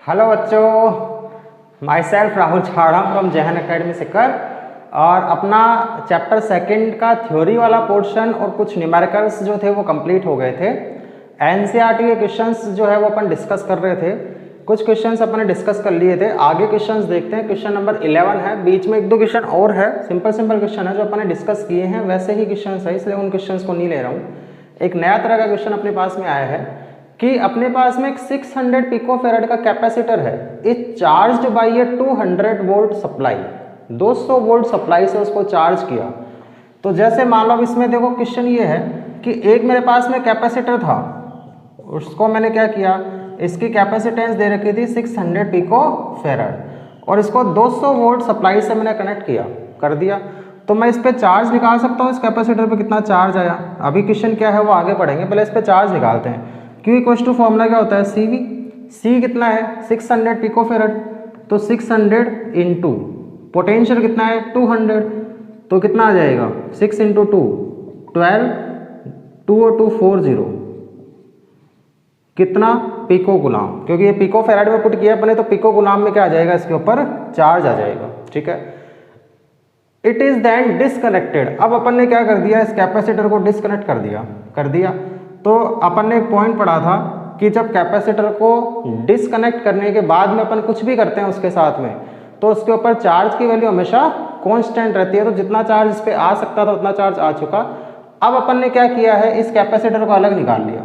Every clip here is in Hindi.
हेलो बच्चों, माई सेल्फ राहुल छाड़ा फ्रॉम जहन अकेडमी सिक्कर। और अपना चैप्टर सेकंड का थ्योरी वाला पोर्शन और कुछ न्यूमेरिकल्स जो थे वो कंप्लीट हो गए थे। एनसीईआरटी के क्वेश्चंस जो है वो अपन डिस्कस कर रहे थे। कुछ क्वेश्चंस अपन ने डिस्कस कर लिए थे। आगे क्वेश्चंस देखते हैं। क्वेश्चन नंबर 11 है, बीच में एक दो क्वेश्चन और है, सिंपल क्वेश्चन है जो अपन ने डिस्कस किए हैं वैसे ही क्वेश्चन है, इसलिए उन क्वेश्चन को नहीं ले रहा हूँ। एक नया तरह का क्वेश्चन अपने पास में आया है कि अपने पास में एक 600 पिकोफैराड का कैपेसिटर है, is charged bye A 200 volt supply. 200 volt supply से उसको चार्ज किया। तो जैसे मान लो इसमें देखो क्वेश्चन ये है कि एक मेरे पास में कैपेसिटर था, उसको मैंने क्या किया, इसकी कैपेसिटेंस दे रखी थी 600 पिकोफैराड और इसको 200 वोल्ट सप्लाई से मैंने कनेक्ट किया कर दिया। तो मैं इस पे चार्ज निकाल सकता हूँ, इस कैपेसिटर पे कितना चार्ज आया। अभी क्वेश्चन क्या है वो आगे पढ़ेंगे, पहले इस पे चार्ज निकालते हैं। Q इक्वल टू फॉर्मूला क्या होता है, CV। C कितना है 600 पिकोफैराड, तो 600 इंटू पोटेंशियल कितना है 200, तो कितना आ जाएगा 6 इंटू 2 12, 20240 कितना पिको गुलाम, क्योंकि ये पिको फैराड में पुट किया अपने, तो पिको गुलाम में क्या आ जाएगा, इसके ऊपर चार्ज आ जाएगा। ठीक है। It is then disconnected. अब अपन ने क्या कर दिया, इस कैपेसिटर को डिसकनेक्ट कर दिया। तो अपन ने एक पॉइंट पढ़ा था कि जब कैपेसिटर को डिसकनेक्ट करने के बाद में अपन कुछ भी करते हैं उसके साथ में, तो उसके ऊपर चार्ज की वैल्यू हमेशा कांस्टेंट रहती है। तो जितना चार्ज इस पे आ सकता था उतना चार्ज आ चुका। अब अपन ने क्या किया है, इस कैपेसिटर को अलग निकाल लिया।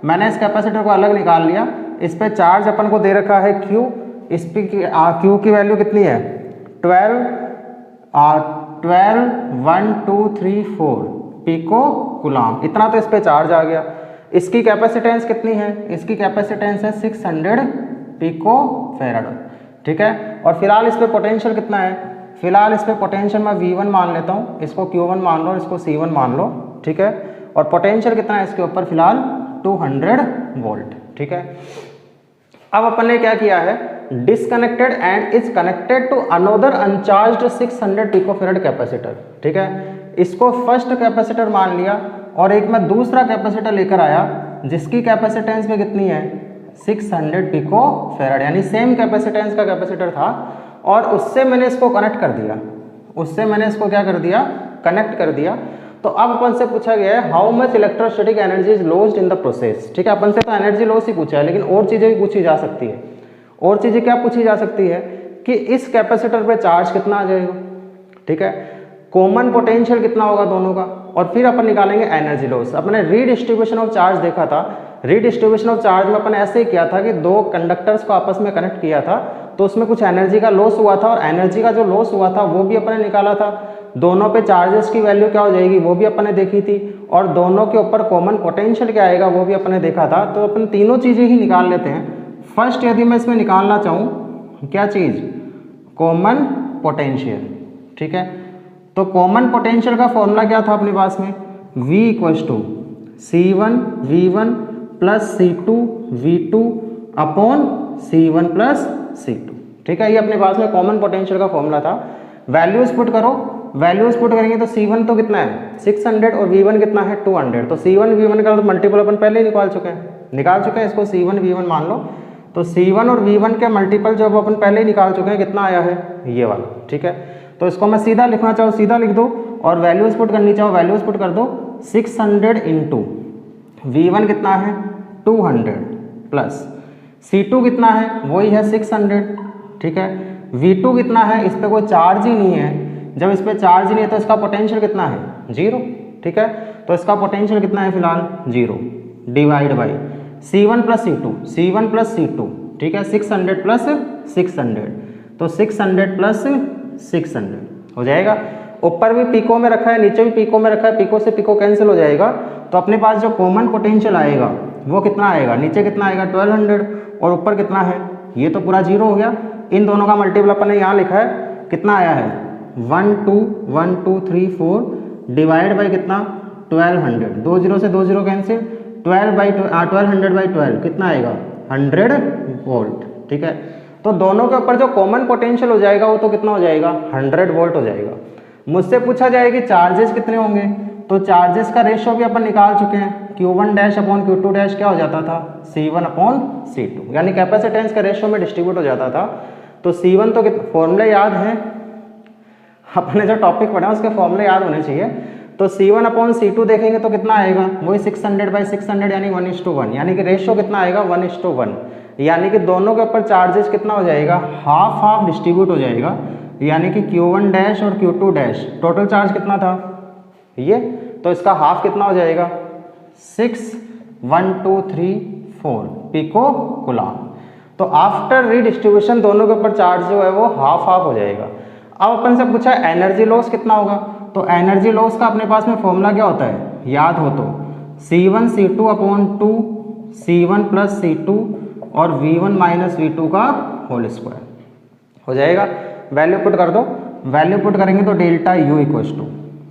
मैंने इस कैपेसिटर को अलग निकाल लिया। इस पे चार्ज अपन को दे रखा है Q। इस पे Q की वैल्यू कितनी है 12 1 2 3 4 पिको गुलाम, इतना तो इस पे चार्ज आ गया। इसकी कैपेसिटेंस कितनी है, इसकी कैपेसिटेंस है 600 पिको फैराड। ठीक है। और फिलहाल इस पे पोटेंशियल कितना है, फिलहाल इस पे पोटेंशियल मैं V1 मान लेता हूँ, इसको Q1 मान लो, इसको C1 मान लो। ठीक है। और पोटेंशियल कितना है इसके ऊपर फिलहाल 200 वोल्ट। ठीक है। अब अपन ने क्या किया है, disconnected end is connected to another uncharged 600 picofarad capacitor. ठीक है। इसको फर्स्ट कैपेसिटर मान लिया और एक मैं दूसरा कैपेसिटर लेकर आया जिसकी कैपेसिटेंस में कितनी है 600 पिकोफैराड, यानी सेम कैपेसिटेंस का कैपेसिटर था, और उससे मैंने इसको कनेक्ट कर दिया, कनेक्ट कर दिया। तो अब अपन से पूछा गया है how much electrostatic energy is lost in the process. ठीक है। अपन से तो एनर्जी लॉस ही पूछा है, लेकिन और चीजें भी पूछी जा सकती है। और चीजें क्या पूछी जा सकती है कि इस कैपेसिटर पे चार्ज कितना आ जाएगा। ठीक है। कॉमन पोटेंशियल कितना होगा दोनों का, और फिर अपन निकालेंगे एनर्जी लॉस। अपने रीडिस्ट्रीब्यूशन ऑफ चार्ज देखा था। रीडिस्ट्रीब्यूशन ऑफ चार्ज में अपन ऐसे ही किया था कि दो कंडक्टर्स को आपस में कनेक्ट किया था, तो उसमें कुछ एनर्जी का लॉस हुआ था, और एनर्जी का जो लॉस हुआ था वो भी अपन ने निकाला था। दोनों पे चार्जेस की वैल्यू क्या हो जाएगी वो भी अपन ने देखी थी, और दोनों के ऊपर कॉमन पोटेंशियल क्या आएगा वो भी अपन ने देखा था। तो अपन तीनों चीजें ही निकाल लेते हैं। फर्स्ट यदि मैं इसमें निकालना चाहूँ क्या चीज, कॉमन पोटेंशियल। ठीक है। तो कॉमन पोटेंशियल का फॉर्मूला क्या था अपने पास में, V equals to C1 V1 plus C2 V2 upon C1 plus C2। ठीक है। ये अपने पास में कॉमन पोटेंशियल का फॉर्मूला था। वैल्यूज पुट करो, वैल्यूज पुट करेंगे तो C1 तो कितना है 600 और V1 कितना है 200। तो C1 V1 का तो मल्टीपल अपन पहले ही निकाल चुके हैं, इसको C1 V1 मान लो। तो C1 और V1 के मल्टीपल जो अपन पहले ही निकाल चुके हैं, कितना आया है ये वाला। ठीक है। तो इसको मैं सीधा लिखना चाहूँ सीधा लिख दो, और वैल्यूज पुट करनी चाहो वैल्यूज पुट कर दो। 600 इंटू V1 कितना है 200 प्लस C2 कितना है वही है 600। ठीक है। V2 कितना है, इस पर कोई चार्ज ही नहीं है। जब इस पर चार्ज ही नहीं है तो इसका पोटेंशियल कितना है 0। ठीक है। तो इसका पोटेंशियल कितना है फिलहाल 0 divide by C1 plus C2। ठीक है। 600 प्लस 600, तो 600 प्लस 600 हो जाएगा। ऊपर भी पिको में रखा है, नीचे भी पिको में रखा है, पिको से पिको कैंसिल हो जाएगा। तो अपने पास जो कॉमन पोटेंशियल आएगा वो कितना आएगा, नीचे कितना आएगा 1200 और ऊपर कितना है, ये तो पूरा 0 हो गया। इन दोनों का मल्टीपल अपन ने यहाँ लिखा है, कितना आया है 1 2 3 4 डिवाइड बाई कितना 1200, 2 0 से 2 0 कैंसिल, 1200/12 कितना आएगा 100 वोल्ट। ठीक है। तो दोनों के ऊपर जो कॉमन पोटेंशियल हो जाएगा वो तो कितना हो जाएगा 100 वोल्ट हो जाएगा। मुझसे पूछा जाए कि चार्जेस कितने होंगे, तो चार्जेस का रेशियो भी अपन निकाल चुके हैं। Q1 dash upon Q2 dash क्या हो जाता था, C1 अपॉन C2, यानी कैपेसिटेंस का रेशियो में डिस्ट्रीब्यूट हो जाता था। तो C1 तो फॉर्मूले याद हैं, अपने जो टॉपिक पढ़ा उसके फॉर्मूले याद होने चाहिए। तो C1 अपॉन C2 देखेंगे तो कितना आएगा, वही 600/600 यानी 1:1, यानी कि रेशियो कितना आएगा 1:1, यानी कि दोनों के ऊपर चार्जेस कितना हो जाएगा, हाफ हाफ डिस्ट्रीब्यूट हो जाएगा, यानी कि Q1 डैश और Q2 डैश टोटल चार्ज कितना था ये, तो इसका हाफ कितना हो जाएगा 6 1 2 3 4 पिको कूलाम। तो आफ्टर रीडिस्ट्रीब्यूशन दोनों के ऊपर चार्ज जो है वो हाफ हाफ हो जाएगा। अब अपन से पूछा एनर्जी लॉस कितना होगा, तो एनर्जी लॉस का अपने पास में फॉर्मूला क्या होता है, याद हो तो C1 C2 upon 2 C1 plus C2 और V1 माइनस V2 का होल स्क्वायर हो जाएगा। वैल्यू पुट कर दो, वैल्यू पुट करेंगे तो डेल्टा U इक्वल्स टू,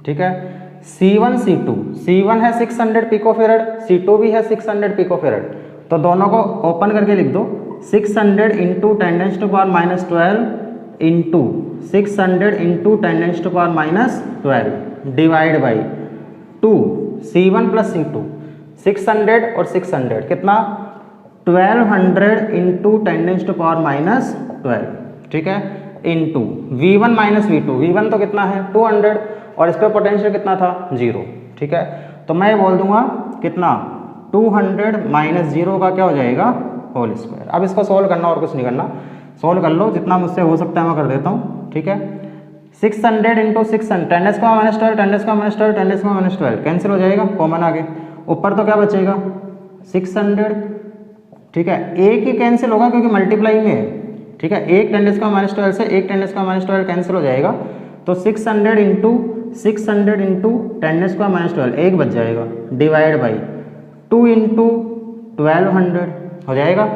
ठीक है, C1 C2, C1 है 600 पिकोफेरेड, C2 भी है 600 पिकोफेरेड, तो दोनों को ओपन करके लिख दो 600 into 10⁻⁻12 into 600 into 10⁻⁻12 divide by 2 C1 plus C2, 600 और 600 कितना 1200 इंटू 10⁻⁻12, ठीक है, into V1 minus V2, V1 तो कितना है 200 और इस पर पोटेंशियल कितना था 0, ठीक है, तो मैं बोल दूंगा कितना 200 माइनस 0 का क्या हो जाएगा होल स्क्वायर। अब इसको सोल्व करना और कुछ नहीं करना, सोल्व कर लो जितना मुझसे हो सकता है मैं कर देता हूँ, ठीक है। 600 इंटू 600 10⁻⁻12 10⁻⁻12 10⁻⁻12 कैंसिल हो जाएगा, कॉमन आगे, ऊपर तो क्या बचेगा 600, ठीक है, एक ही कैंसिल होगा क्योंकि मल्टीप्लाई में है, ठीक है, एक 10⁻12 से एक 10⁻12 कैंसिल हो जाएगा, तो 600 इंटू 10⁻12 एक बच जाएगा डिवाइड बाई 2 इंटू 1200 हो जाएगा,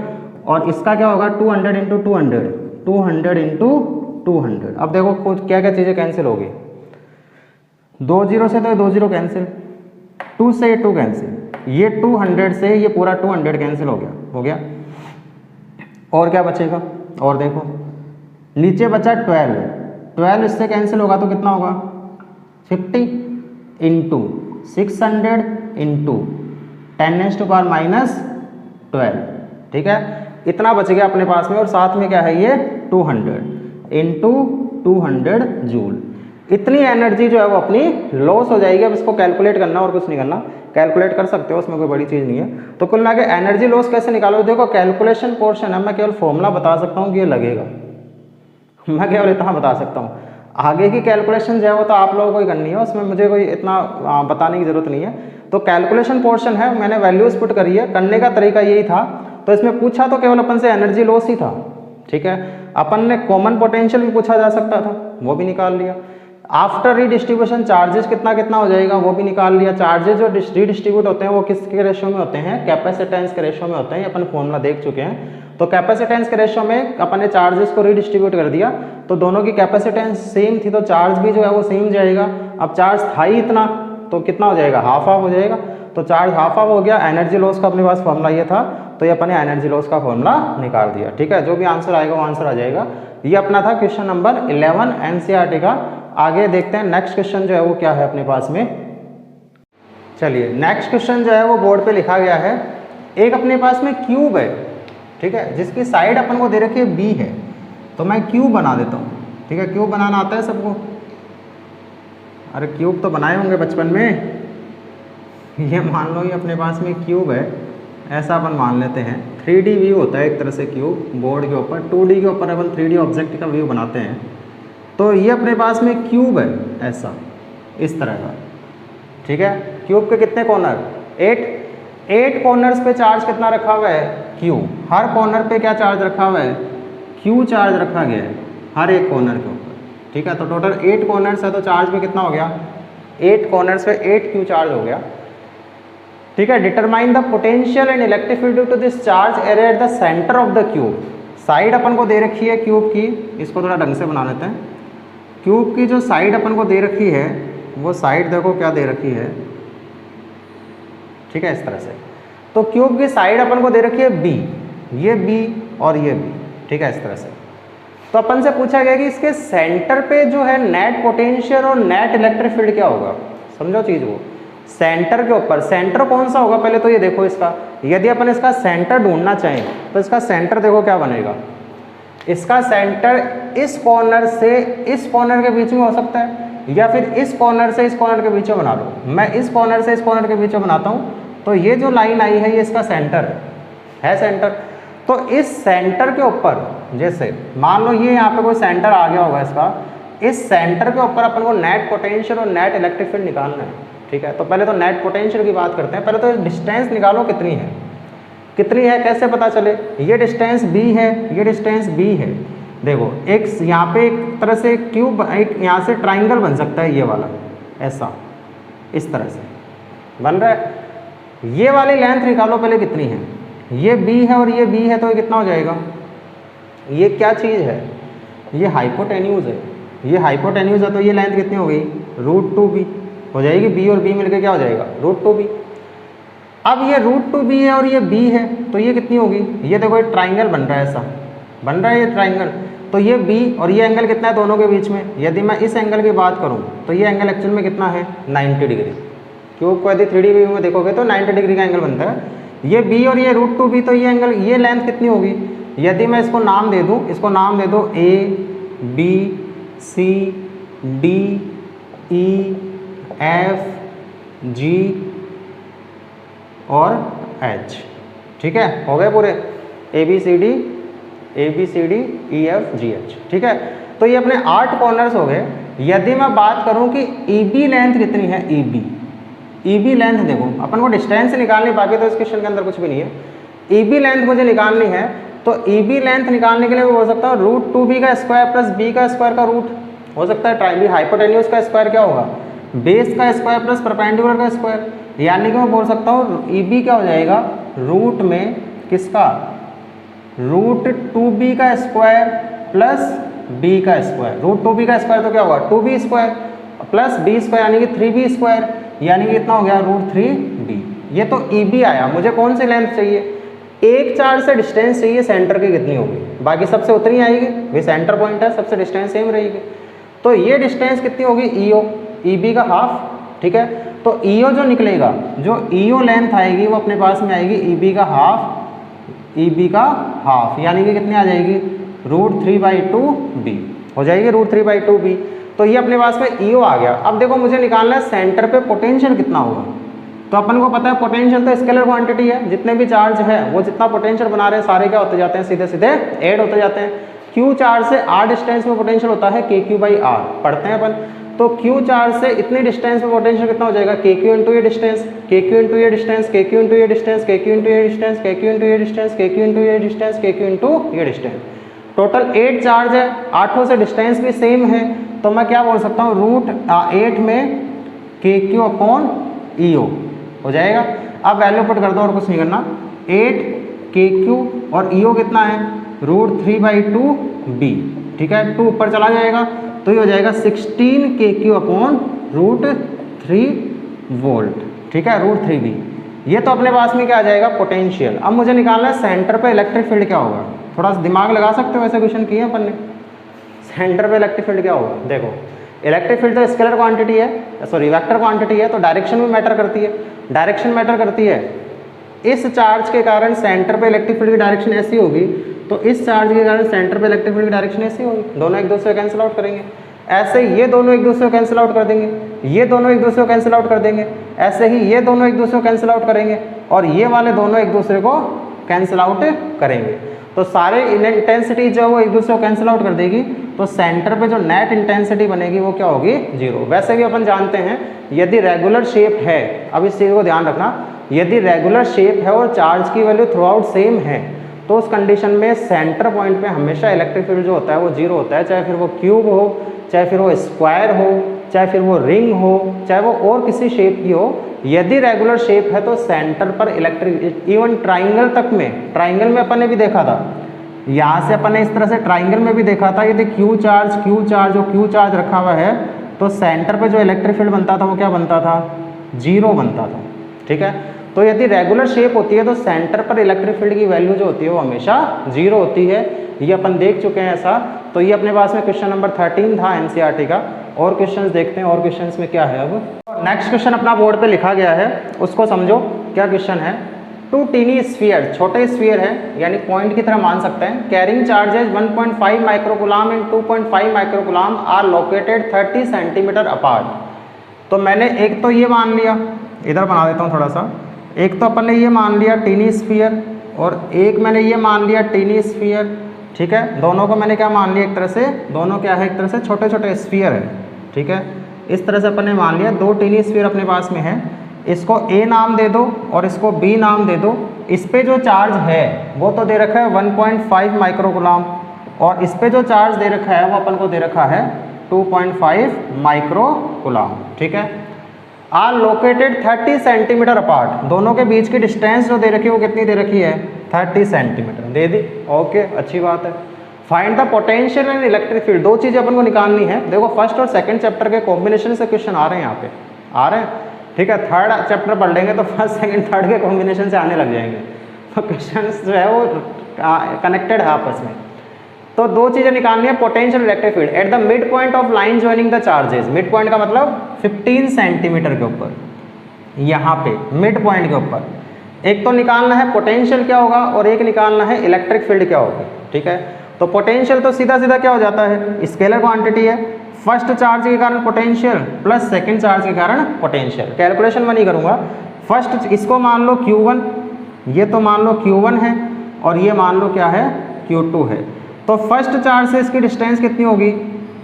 और इसका क्या होगा 200 इंटू 200 200 इंटू 200। अब देखो कुछ क्या क्या चीज़ें कैंसिल होगी, 2 0 से तो 2 0 कैंसिल, 2 से 2 कैंसिल, ये 200 से ये पूरा 200 कैंसिल हो गया, और क्या बचेगा, और देखो नीचे बचा 12 इससे कैंसिल होगा तो कितना होगा 50 इंटू 600 इंटू 10⁻⁻12, ठीक है, इतना बच गया अपने पास में, और साथ में क्या है ये 200 इंटू 200 जूल। इतनी एनर्जी जो है वो अपनी लॉस हो जाएगी। अब इसको कैलकुलेट करना और कुछ नहीं करना, कैलकुलेट कर सकते हो, उसमें कोई बड़ी चीज़ नहीं है। तो कुल मिला के एनर्जी लॉस कैसे निकालो, देखो कैलकुलेशन पोर्शन है, मैं केवल फॉर्मूला बता सकता हूँ कि ये लगेगा, मैं केवल इतना बता सकता हूँ, आगे की कैलकुलेशन जो है वो तो आप लोगों को ही करनी है, उसमें मुझे कोई इतना बताने की ज़रूरत नहीं है। तो कैलकुलेशन पोर्शन है, मैंने वैल्यूज़ पुट करी है, करने का तरीका यही था। तो इसमें पूछा तो केवल अपन से एनर्जी लॉस ही था, ठीक है, अपन ने कॉमन पोटेंशियल भी पूछा जा सकता था, वो भी निकाल लिया। आफ्टर रीडिस्ट्रीब्यूशन चार्जेस कितना कितना हो जाएगा वो भी निकाल लिया। चार्जेस जो रीडिस्ट्रीब्यूट होते हैं वो किसके रेशियो में होते हैं, कैपेसिटेंस के रेशियो में होते हैं, अपन फॉर्मूला देख चुके हैं। तो कैपेसिटेंस के रेशियो में अपन ने चार्जेस को रीडिस्ट्रीब्यूट कर दिया, तो दोनों की कैपेसिटेंस सेम थी, तो चार्ज भी जो है वो सेम जाएगा। अब चार्ज था ही इतना, तो कितना हो जाएगा, हाफ हाफ हो जाएगा, तो चार्ज हाफ हाफ हो गया। एनर्जी लॉस का अपने पास फॉर्मूला ये था, तो ये अपने एनर्जी लॉस का फॉर्मूला निकाल दिया, ठीक है। जो भी आंसर आएगा वो आंसर आ जाएगा। ये अपना था क्वेश्चन नंबर 11 एनसीईआरटी का। आगे देखते हैं नेक्स्ट क्वेश्चन जो है वो क्या है अपने पास में। चलिए नेक्स्ट क्वेश्चन जो है वो बोर्ड पे लिखा गया है। एक अपने पास में क्यूब है, ठीक है, जिसकी साइड अपन को दे रखी है बी है, तो मैं क्यूब बना देता हूँ, ठीक है। क्यूब बनाना आता है सबको, अरे क्यूब तो बनाए होंगे बचपन में। ये मान लो ये अपने पास में क्यूब है, ऐसा अपन मान लेते हैं। 3D व्यू होता है एक तरह से क्यूब बोर्ड के ऊपर, 2D के ऊपर अपन 3D ऑब्जेक्ट का व्यू बनाते हैं। तो ये अपने पास में क्यूब है ऐसा, इस तरह का, ठीक है। क्यूब के कितने कॉर्नर, 8 कॉर्नर्स पे चार्ज कितना रखा हुआ है, क्यू। हर कॉर्नर पे क्या चार्ज रखा हुआ है, क्यू चार्ज रखा गया है हर एक कॉर्नर के ऊपर, ठीक है। तो टोटल 8 कॉर्नर्स है, तो चार्ज पे कितना हो गया, 8 कॉर्नर्स पे 8 क्यू चार्ज हो गया, ठीक है। Determine the potential and electric field due to this charge area at the centre of the cube. Side अपन को दे रखी है क्यूब की, इसको थोड़ा ढंग से बना लेते हैं। क्यूब की जो साइड अपन को दे रखी है वो साइड देखो क्या दे रखी है, ठीक है, इस तरह से। तो क्यूब की साइड अपन को दे रखी है बी, ये बी और ये बी, ठीक है, इस तरह से। तो अपन से पूछा गया कि इसके सेंटर पे जो है नेट पोटेंशियल और नेट इलेक्ट्रिक फील्ड क्या होगा, समझो चीज़ वो। सेंटर के ऊपर, सेंटर कौन सा होगा पहले तो ये देखो इसका, यदि अपन इसका सेंटर ढूंढना चाहें तो इसका सेंटर देखो क्या बनेगा, इसका सेंटर इस कॉर्नर से इस कॉर्नर के बीच में हो सकता है, या फिर इस कॉर्नर से इस कॉर्नर के बीच में बना लो। मैं इस कॉर्नर से इस कॉर्नर के बीच में बनाता हूँ, तो ये जो लाइन आई है ये इसका सेंटर है सेंटर। तो इस सेंटर के ऊपर, जैसे मान लो ये यहाँ पे कोई सेंटर आ गया होगा इसका, इस सेंटर के ऊपर अपन को नेट पोटेंशियल और नेट इलेक्ट्रिक फील्ड निकालना है, ठीक है। तो पहले तो नेट पोटेंशियल की बात करते हैं, पहले तो डिस्टेंस निकालो कितनी है, कितनी है कैसे पता चले, ये डिस्टेंस b है, ये डिस्टेंस b है। देखो एक यहाँ पे एक तरह से क्यूब, एक यहाँ से ट्राइंगल बन सकता है ये वाला, ऐसा इस तरह से बन रहा है। ये वाली लेंथ निकालो पहले कितनी है, ये b है और ये b है, तो ये कितना हो जाएगा, ये क्या चीज़ है, ये हाइपोटेन्यूज है, ये हाइपोटेन्यूज है, तो ये लेंथ कितनी हो गई, √2b हो जाएगी, b और b मिलकर क्या हो जाएगा, √2b। अब ये √2b है और ये b है, तो ये कितनी होगी, ये देखो ये ट्राइंगल बन रहा है, ऐसा बन रहा है ये ट्राइंगल, तो ये b और ये एंगल कितना है दोनों के बीच में, यदि मैं इस एंगल की बात करूं तो ये एंगल एक्चुअल में कितना है 90 डिग्री। क्यूब को यदि 3D व्यू में देखोगे तो 90 डिग्री का एंगल बनता है। ये b और ये √2b, तो ये एंगल, ये लेंथ कितनी होगी, यदि मैं इसको नाम दे दूँ, इसको नाम दे दो a b c d e f g और h, ठीक है, हो गए पूरे A B C D E F G H, ठीक है। तो ये अपने 8 कॉर्नर्स हो गए। यदि मैं बात करूं कि ई बी लेंथ कितनी है, ई बी लेंथ देखो, अपन को डिस्टेंस निकालनी, बाकी तो इस क्वेश्चन के अंदर कुछ भी नहीं है। ई बी लेंथ मुझे निकालनी है, तो ई बी लेंथ निकालने के लिए वो हो सकता है √2b का स्क्वायर प्लस b का स्क्वायर का रूट हो सकता है। ट्राइंगल हाइपोटेन्यूज का स्क्वायर क्या होगा, बेस का स्क्वायर प्लस परपेंडिकुलर का स्क्वायर, यानी कि मैं बोल सकता हूँ ई बी क्या हो जाएगा, रूट में किसका, √2b का स्क्वायर प्लस b का स्क्वायर। √2b का स्क्वायर तो क्या होगा 2b square plus b square यानी कि 3b स्क्वायर, यानी कि कितना हो गया √3b। ये तो ई बी आया। मुझे कौन सी लेंथ चाहिए, एक चार्ज से डिस्टेंस चाहिए सेंटर की कितनी होगी, बाकी सबसे उतनी आएगी, वे सेंटर पॉइंट है, सबसे डिस्टेंस सेम रहेगी। तो ये डिस्टेंस कितनी होगी ईओ, ई बी का हाफ, ठीक है। तो ईओ जो निकलेगा, जो ईओ लेंथ आएगी वो अपने पास में आएगी ई बी का हाफ, ई बी का हाफ यानी कि कितनी आ जाएगी √3/2b हो जाएगी, √3/2b। तो ये अपने पास में ईओ आ गया। अब देखो मुझे निकालना है सेंटर पे पोटेंशियल कितना होगा। तो अपन को पता है पोटेंशियल तो स्केलर क्वांटिटी है, जितने भी चार्ज है वो जितना पोटेंशियल बना रहे हैं सारे क्या होते जाते हैं, सीधे सीधे ऐड होते जाते हैं। क्यू चार्ज से r डिस्टेंस में पोटेंशियल होता है kq/r, पढ़ते हैं अपन। तो q चार्ज से इतनी डिस्टेंस में पोटेंशियल कितना हो जाएगा, kq इंटू ये डिस्टेंस, kq इंटू ये डिस्टेंस, kq इंटू ये डिस्टेंस, kq इंटू ये डिस्टेंस, kq इंटू ये डिस्टेंस, kq इंटू ये डिस्टेंस, kq इंटू ये डिस्टेंस। टोटल 8 चार्ज है, 8 से डिस्टेंस भी सेम है, तो मैं क्या बोल सकता हूँ √8 में kq/EO हो जाएगा। अब वैल्यू पुट कर दो और कुछ नहीं करना, 8 kq और EO कितना है √3/2b, ठीक है, 2 ऊपर चला जाएगा तो ये हो जाएगा 16 kq/√3 वोल्ट, ठीक है, √3b। ये तो अपने पास में क्या आ जाएगा पोटेंशियल। अब मुझे निकालना है सेंटर पे इलेक्ट्रिक फील्ड क्या होगा, थोड़ा सा दिमाग लगा सकते हो, ऐसे क्वेश्चन किए अपन ने। सेंटर पे इलेक्ट्रिक फील्ड क्या होगा, देखो इलेक्ट्रिक फील्ड तो स्केलर क्वांटिटी है, सॉरी वेक्टर क्वांटिटी है, तो डायरेक्शन भी मैटर करती है, डायरेक्शन मैटर करती है। इस चार्ज के कारण सेंटर पे इलेक्ट्रिक फील्ड की डायरेक्शन ऐसी होगी, तो इस चार्ज के कारण सेंटर पे इलेक्ट्रिक फील्ड की डायरेक्शन ऐसी होगी, दोनों एक दूसरे को कैंसिल आउट करेंगे। ऐसे ये दोनों एक दूसरे को कैंसिल आउट कर देंगे, ये दोनों एक दूसरे को कैंसिल आउट कर देंगे, ऐसे ही ये दोनों एक दूसरे को कैंसिल आउट करेंगे, और ये वाले दोनों एक दूसरे को कैंसिल आउट करेंगे। तो सारे इंटेंसिटी जो वो एक दूसरे को कैंसिल आउट कर देगी, तो सेंटर पे जो नेट इंटेंसिटी बनेगी वो क्या होगी, 0। वैसे भी अपन जानते हैं यदि रेगुलर शेप है, अब इस चीज़ को ध्यान रखना, यदि रेगुलर शेप है और चार्ज की वैल्यू थ्रू आउट सेम है, तो उस कंडीशन में सेंटर पॉइंट पे हमेशा इलेक्ट्रिक फील्ड जो होता है वो 0 होता है, चाहे फिर वो क्यूब हो, चाहे फिर वो स्क्वायर हो, चाहे फिर वो रिंग हो, चाहे वो और किसी शेप की हो। यदि रेगुलर शेप है तो सेंटर पर इलेक्ट्रिक, इवन ट्राइंगल तक में, ट्राइंगल में अपन ने भी देखा था, यहाँ से अपन ने इस तरह से ट्राइंगल में भी देखा था, यदि क्यू चार्ज रखा हुआ है तो सेंटर पे जो इलेक्ट्रिक फील्ड बनता था वो क्या बनता था, 0 बनता था, ठीक है। तो यदि रेगुलर शेप होती है तो सेंटर पर इलेक्ट्रिक फील्ड की वैल्यू जो होती है वो हमेशा 0 होती है, ये अपन देख चुके हैं ऐसा। तो ये अपने पास में क्वेश्चन नंबर 13 था एनसीईआरटी का। और क्वेश्चंस देखते हैं, और क्वेश्चंस में क्या है। अब नेक्स्ट क्वेश्चन अपना बोर्ड पे लिखा गया है, उसको समझो क्या क्वेश्चन है। टू टीनी स्फीयर, छोटे स्फीयर है यानी पॉइंट की तरह मान सकते हैं, carrying charges 1.5 microcoulomb and 2.5 microcoulomb are located 30 centimetre apart. तो मैंने एक तो ये मान लिया, इधर बना देता हूँ थोड़ा सा, एक तो अपन ने ये मान लिया टीनी स्फीयर और एक मैंने ये मान लिया टीनी स्फीयर, ठीक है। दोनों को मैंने क्या मान लिया, एक तरह से दोनों क्या है, एक तरह से छोटे छोटे स्फीयर है, ठीक है। इस तरह से अपन ने मान लिया दो टीनी स्फीयर अपने पास में है, इसको A नाम दे दो और इसको B नाम दे दो। इस पे जो चार्ज है वो तो दे रखा है 1.5 माइक्रोकुलाम और इस पे जो चार्ज दे रखा है वो अपन को दे रखा है 2.5 माइक्रोकुलाम, ठीक है। आर लोकेटेड 30 सेंटीमीटर अपार्ट, दोनों के बीच की डिस्टेंस जो दे रखी है वो कितनी दे रखी है, 30 सेंटीमीटर दे दी, ओके अच्छी बात है। Find the potential and electric field, दो चीज़ें अपन को निकालनी है। देखो फर्स्ट और सेकंड चैप्टर के कॉम्बिनेशन से क्वेश्चन आ रहे हैं, यहाँ पे आ रहे हैं, ठीक है। थर्ड चैप्टर पढ़ लेंगे तो फर्स्ट सेकंड थर्ड के कॉम्बिनेशन से आने लग जाएंगे, तो क्वेश्चन जो है वो कनेक्टेड है आपस में। तो दो चीज़ें निकालनी है, potential electric field at the mid point of line joining the charges. Mid point का मतलब 15 सेंटीमीटर के ऊपर, यहाँ पे मिड पॉइंट के ऊपर एक तो निकालना है पोटेंशियल क्या होगा और एक निकालना है इलेक्ट्रिक फील्ड क्या होगा, ठीक है। तो पोटेंशियल तो सीधा सीधा क्या हो जाता है, स्केलर क्वांटिटी है, फर्स्ट चार्ज के कारण पोटेंशियल प्लस सेकंड चार्ज के कारण पोटेंशियल। कैलकुलेशन में नहीं करूँगा, फर्स्ट इसको मान लो Q1, ये तो मान लो Q1 है और ये मान लो क्या है Q2 है। तो फर्स्ट चार्ज से इसकी डिस्टेंस कितनी होगी,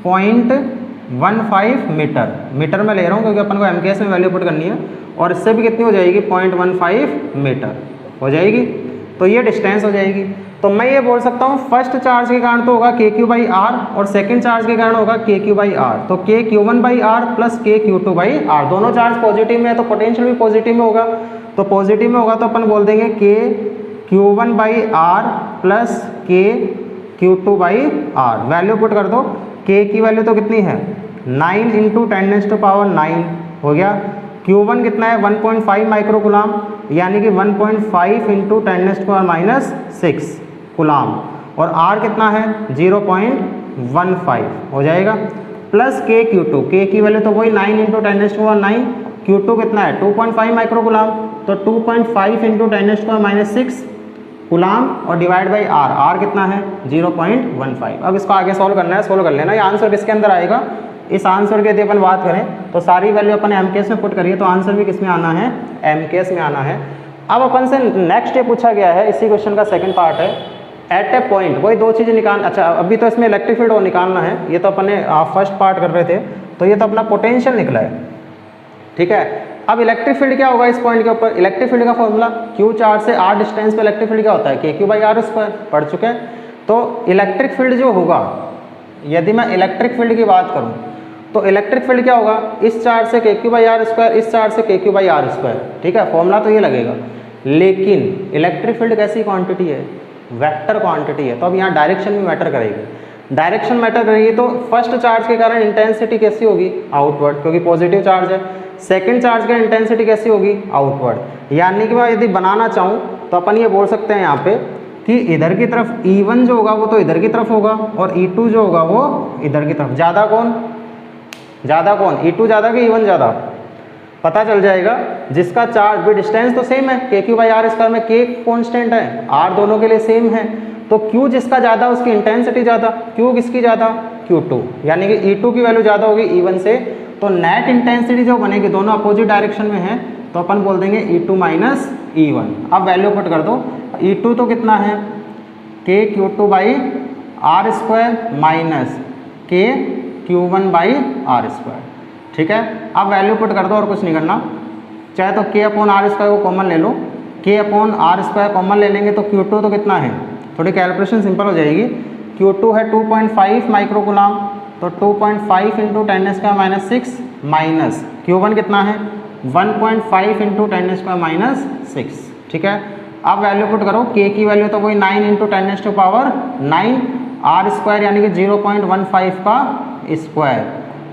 0.15 मीटर, मीटर में ले रहा हूँ क्योंकि अपन को MKS में वैल्यू पुट करनी है, और इससे भी कितनी हो जाएगी 0.15 मीटर हो जाएगी, तो ये डिस्टेंस हो जाएगी। तो मैं ये बोल सकता हूँ फर्स्ट चार्ज के कारण तो होगा KQ/R और सेकंड चार्ज के कारण होगा KQ/R, तो KQ1/R प्लस KQ2/R, दोनों चार्ज पॉजिटिव में है तो पोटेंशियल भी पॉजिटिव में होगा, तो पॉजिटिव में होगा तो अपन बोल देंगे KQ1/R plus KQ2/R। Value put कर दो, K की वैल्यू तो कितनी है 9 इंटू 10⁹ हो गया, Q1 कितना है 1.5 माइक्रोकुलाम यानी कि 1.5 इंटू 10⁻6 कुलाम, और R कितना है 0.15 हो जाएगा, प्लस KQ2, K की वैल्यू तो वही 9 इंटू 10⁻9, Q2 कितना है 2.5 माइक्रोकुलाम, तो 2.5 इंटू 10⁻6 कुलाम और डिवाइड बाई R, R कितना है 0.15। अब इसको आगे सॉल्व करना है, सॉल्व कर लेना। ये आंसर किसके अंदर आएगा, इस आंसर की यदि अपन बात करें तो सारी वैल्यू अपन MKS में पुट करिए तो आंसर भी किस में आना है, MKS में आना है। अब अपन से नेक्स्ट ये पूछा गया है, इसी क्वेश्चन का सेकंड पार्ट है, एट ए पॉइंट, वही दो चीज़ें निकाल, अच्छा अभी तो इसमें इलेक्ट्रिक फील्ड निकालना है, ये तो अपन ने फर्स्ट पार्ट कर रहे थे, तो ये तो अपना पोटेंशियल निकला है, ठीक है। अब इलेक्ट्रिक फील्ड क्या होगा इस पॉइंट के ऊपर, इलेक्ट्रिक फील्ड का फॉर्मूला Q चार्ज से R डिस्टेंस पे इलेक्ट्रिक फील्ड क्या होता है KQ/R², पढ़ चुके हैं। तो इलेक्ट्रिक फील्ड जो होगा, यदि मैं इलेक्ट्रिक फील्ड की बात करूं तो इलेक्ट्रिक फील्ड क्या होगा, इस चार्ज से KQ/R², इस चार्ज से KQ/R², ठीक है, फॉर्मूला तो ये लगेगा। लेकिन इलेक्ट्रिक फील्ड कैसी क्वांटिटी है, वेक्टर क्वांटिटी है, तो अब यहाँ डायरेक्शन में मैटर करेगी, डायरेक्शन मैटर करेगी। तो फर्स्ट चार्ज के कारण इंटेंसिटी कैसी होगी, आउटवर्ड, क्योंकि पॉजिटिव चार्ज है। सेकंड चार्ज का इंटेंसिटी कैसी होगी, आउटवर्ड। यानी कि मैं यदि बनाना चाहूँ तो अपन ये बोल सकते हैं यहाँ पे कि इधर की तरफ E1 जो होगा वो तो इधर की तरफ होगा और E2 जो होगा वो इधर की तरफ। ज़्यादा कौन, E2 ज़्यादा कि E1 ज़्यादा, पता चल जाएगा। जिसका चार्ज भी डिस्टेंस तो सेम है, KQ/R² में K कॉन्स्टेंट है, R दोनों के लिए सेम है, तो Q जिसका ज़्यादा उसकी इंटेंसिटी ज़्यादा, Q किसकी ज़्यादा, Q2, यानी कि E2 की वैल्यू ज़्यादा होगी E1 से। तो नेट इंटेंसिटी जो बनेगी, दोनों अपोजिट डायरेक्शन में है, तो अपन बोल देंगे E2 माइनस E1। अब वैल्यू पुट कर दो, E2 तो कितना है KQ2/R² माइनस KQ1/R², ठीक है। अब वैल्यू पुट कर दो और कुछ नहीं करना, चाहे तो K/R² को कॉमन ले लो, K/R² कॉमन ले लेंगे तो Q2 तो कितना है, थोड़ी कैलकुलेशन सिंपल हो जाएगी। Q2 है 2.5 माइक्रोकुलाम, तो 2.5 इंटू 10⁻6 माइनस Q1 कितना है 1.5 इंटू 10⁻6, ठीक है। अब वैल्यू पुट करो, K की वैल्यू तो वही 9 इंटू 10⁻9, R² यानी कि 0.15 का स्क्वायर,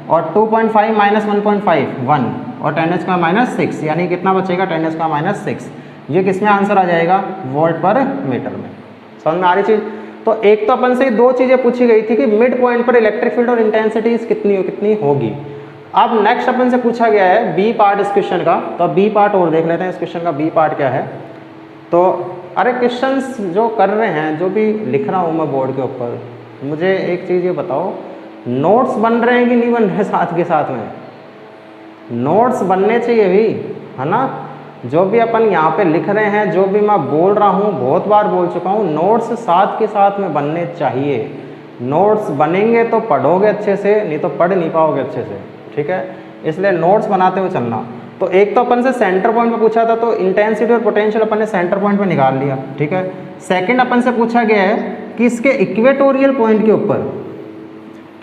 और 2.5 माइनस 1.5 1, और 10⁻6 यानी कितना बचेगा 10⁻6। ये किस में आंसर आ जाएगा, वोल्ट पर मीटर में। समझ में आ रही चीज़। तो एक तो अपन से दो चीज़ें पूछी गई थी कि मिड पॉइंट पर इलेक्ट्रिक फील्ड और इंटेंसिटी कितनी होगी। अब नेक्स्ट अपन से पूछा गया है बी पार्ट इस क्वेश्चन का, तो अब बी पार्ट और देख लेते हैं इस क्वेश्चन का बी पार्ट क्या है। तो अरे क्वेश्चंस जो कर रहे हैं, जो भी लिख रहा हूँ मैं बोर्ड के ऊपर, मुझे एक चीज़ ये बताओ, नोट्स बन रहे हैं कि नहीं बन रहे साथ के साथ में? नोट्स बनने चाहिए भी, है ना। जो भी अपन यहाँ पे लिख रहे हैं, जो भी मैं बोल रहा हूँ, बहुत बार बोल चुका हूँ, नोट्स साथ के साथ में बनने चाहिए। नोट्स बनेंगे तो पढ़ोगे अच्छे से, नहीं तो पढ़ नहीं पाओगे अच्छे से, ठीक है। इसलिए नोट्स बनाते हुए चलना। तो एक तो अपन से सेंटर पॉइंट पे पूछा था, तो इंटेंसिटी और पोटेंशियल अपन ने सेंटर पॉइंट पे निकाल लिया, ठीक है। सेकंड अपन से पूछा गया है कि इसके इक्वेटोरियल पॉइंट के ऊपर,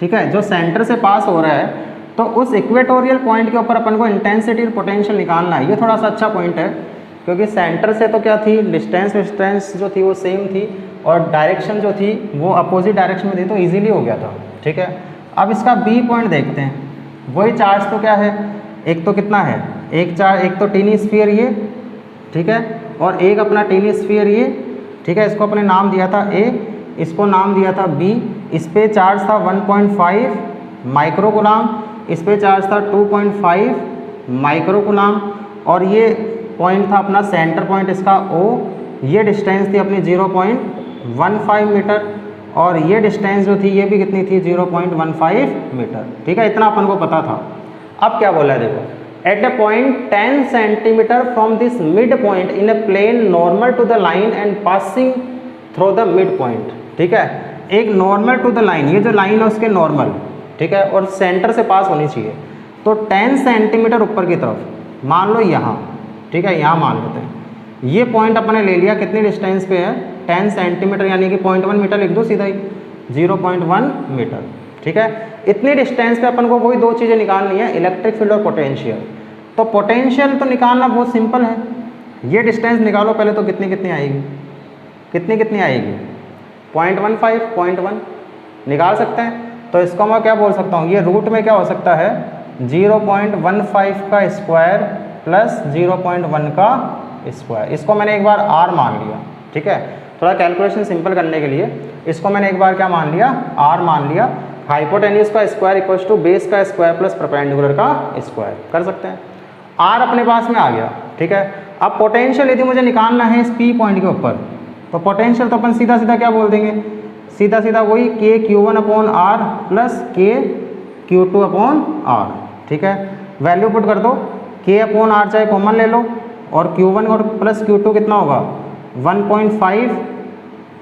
ठीक है, जो सेंटर से पास हो रहा है, तो उस इक्वेटोरियल पॉइंट के ऊपर अपन को इंटेंसिटी और पोटेंशियल निकालना है। ये थोड़ा सा अच्छा पॉइंट है, क्योंकि सेंटर से तो क्या थी, डिस्टेंस जो थी वो सेम थी, और डायरेक्शन जो थी वो अपोजिट डायरेक्शन में थी, तो ईजिली हो गया था, ठीक है। अब इसका बी पॉइंट देखते हैं। वही चार्ज तो क्या है, एक तो कितना है, एक तो टीनी स्फीयर ये, ठीक है, और एक अपना टीनी स्फीयर ये, ठीक है। इसको अपने नाम दिया था ए, इसको नाम दिया था बी। इस पे चार्ज था 1.5 माइक्रोकूलम, इस पे चार्ज था 2.5 माइक्रोकूलम, और ये पॉइंट था अपना सेंटर पॉइंट इसका ओ। ये डिस्टेंस थी अपनी 0.15 मीटर, और ये डिस्टेंस जो थी ये भी कितनी थी, 0.15 मीटर, ठीक है। इतना अपन को पता था। अब क्या बोला है देखो, at a point 10 centimetre from this mid point in a plane normal to the line and passing through the mid point, ठीक है। एक नॉर्मल टू द लाइन, ये जो लाइन है उसके नॉर्मल, ठीक है, और सेंटर से पास होनी चाहिए। तो 10 सेंटीमीटर ऊपर की तरफ, मान लो यहाँ, ठीक है, यहाँ मान लेते हैं। ये पॉइंट अपने ले लिया, कितनी डिस्टेंस पे है, 10 सेंटीमीटर, यानी कि 0.1 मीटर लिख दो सीधा ही, 0.1 मीटर, ठीक है। इतनी डिस्टेंस पे अपन को वही दो चीज़ें निकालनी है, इलेक्ट्रिक फील्ड और पोटेंशियल। तो पोटेंशियल तो निकालना बहुत सिंपल है, ये डिस्टेंस निकालो पहले, तो कितनी आएगी, कितनी आएगी, 0.15 निकाल सकते हैं। तो इसको मैं क्या बोल सकता हूँ, ये रूट में क्या हो सकता है, 0.15 का स्क्वायर प्लस 0.1 का स्क्वायर। इसको मैंने एक बार आर मान लिया, ठीक है। थोड़ा कैलकुलेशन सिंपल करने के लिए इसको मैंने एक बार क्या मान लिया, आर मान लिया। हाइपोटेन्यूज का स्क्वायर इक्वल्स टू बेस का स्क्वायर प्लस परपेंडिकुलर का स्क्वायर, कर सकते हैं। आर अपने पास में आ गया, ठीक है। अब पोटेंशियल यदि मुझे निकालना है इस पी पॉइंट के ऊपर, तो पोटेंशियल तो अपन सीधा क्या बोल देंगे, सीधा वही के Q1 अपॉन आर प्लस के Q2 अपॉन आर, ठीक है। वैल्यू पुट कर दो, के अपॉन आर चाहे कॉमन ले लो, और Q1 और प्लस Q2 कितना होगा, 1.5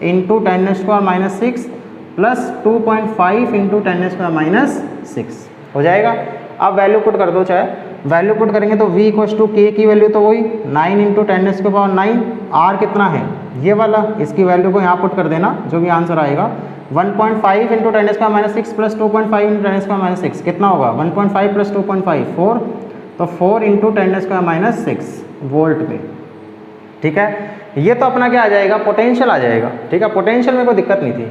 इंटू 10⁻⁻6 प्लस 2.5 इंटू 10⁻⁻6 हो जाएगा। अब वैल्यू पुट कर दो, चाहे वैल्यू पुट करेंगे तो v इक्वल्स टू के की वैल्यू तो वही 9 इंटू 10⁻⁹। आर कितना है, ये वाला, इसकी वैल्यू को यहाँ पुट कर देना, जो भी आंसर आएगा 1.5 इंटू 10⁻6 प्लस 2.5 इंटू 10⁻6 कितना होगा, 1.5 प्लस 2.5 4, तो 4 इंटू 10⁻6 वोल्ट में, ठीक है। ये तो अपना क्या आ जाएगा, पोटेंशियल आ जाएगा, ठीक है। पोटेंशियल में कोई दिक्कत नहीं थी।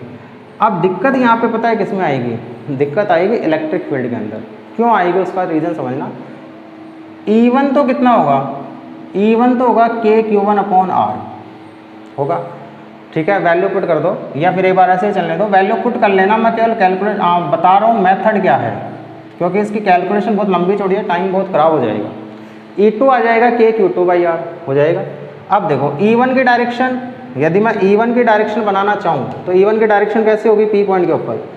अब दिक्कत यहाँ पे पता है किस में आएगी, दिक्कत आएगी इलेक्ट्रिक फील्ड के अंदर। क्यों आएगी उसका रीज़न समझना। E1 तो कितना होगा, E1 तो होगा के Q1 अपॉन आर होगा, ठीक है। वैल्यू पुट कर दो, या फिर एक बार ऐसे ही चलने दो, वैल्यू पुट कर लेना। मैं केवल कैलकुलेट बता रहा हूँ मेथड क्या है, क्योंकि इसकी कैलकुलेशन बहुत लंबी चौड़ी है, टाइम बहुत ख़राब हो जाएगा। E2 आ जाएगा के Q2 बाई आर हो जाएगा। अब देखो E1 की डायरेक्शन, यदि मैं E1 की डायरेक्शन बनाना चाहूँ तो E1 की डायरेक्शन कैसे होगी, पी पॉइंट के ऊपर।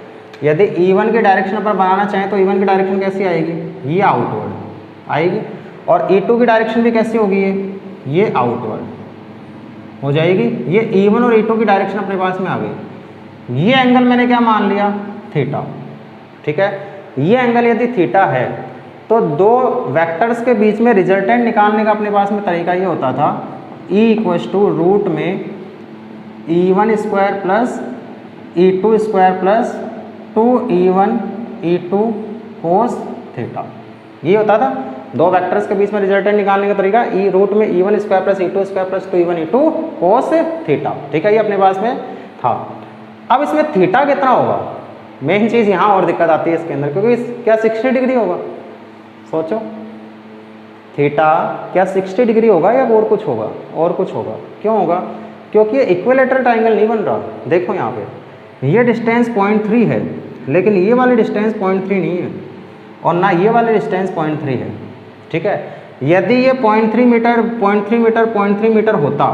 यदि E1 की डायरेक्शन अपन बनाना चाहें तो E1 की डायरेक्शन कैसी आएगी, ये आउटवर्ड आएगी, और E2 की डायरेक्शन भी कैसी होगी, ये आउटवर्ड हो जाएगी। ये E1 और E2 की डायरेक्शन अपने पास में आ गई। ये एंगल मैंने क्या मान लिया, थीटा, ठीक है। ये एंगल यदि थीटा है तो दो वेक्टर्स के बीच में रिजल्टेंट निकालने का अपने पास में तरीका ये होता था, E इक्वल्स टू रूट में E1 square plus E2 square plus 2E1 E2 cos theta. ये होता था दो वेक्टर्स के बीच में रिजल्टेंट निकालने का तरीका, ई रूट में E1 square plus E2 square plus 2E1 E2 cos theta, ठीक है। ये अपने पास में था। अब इसमें थीटा कितना होगा, मेन चीज़ यहाँ और दिक्कत आती है इसके अंदर, क्योंकि क्या 60 डिग्री होगा, सोचो थीटा क्या 60 डिग्री होगा या और कुछ होगा, क्यों होगा, क्योंकि ये इक्विलेटरल ट्रायंगल नहीं बन रहा। देखो यहाँ पे ये डिस्टेंस 0.3 है, लेकिन ये वाली डिस्टेंस 0.3 नहीं है और ना ये वाली डिस्टेंस 0.3 है। ठीक है, यदि ये 0.3 मीटर 0.3 मीटर 0.3 मीटर होता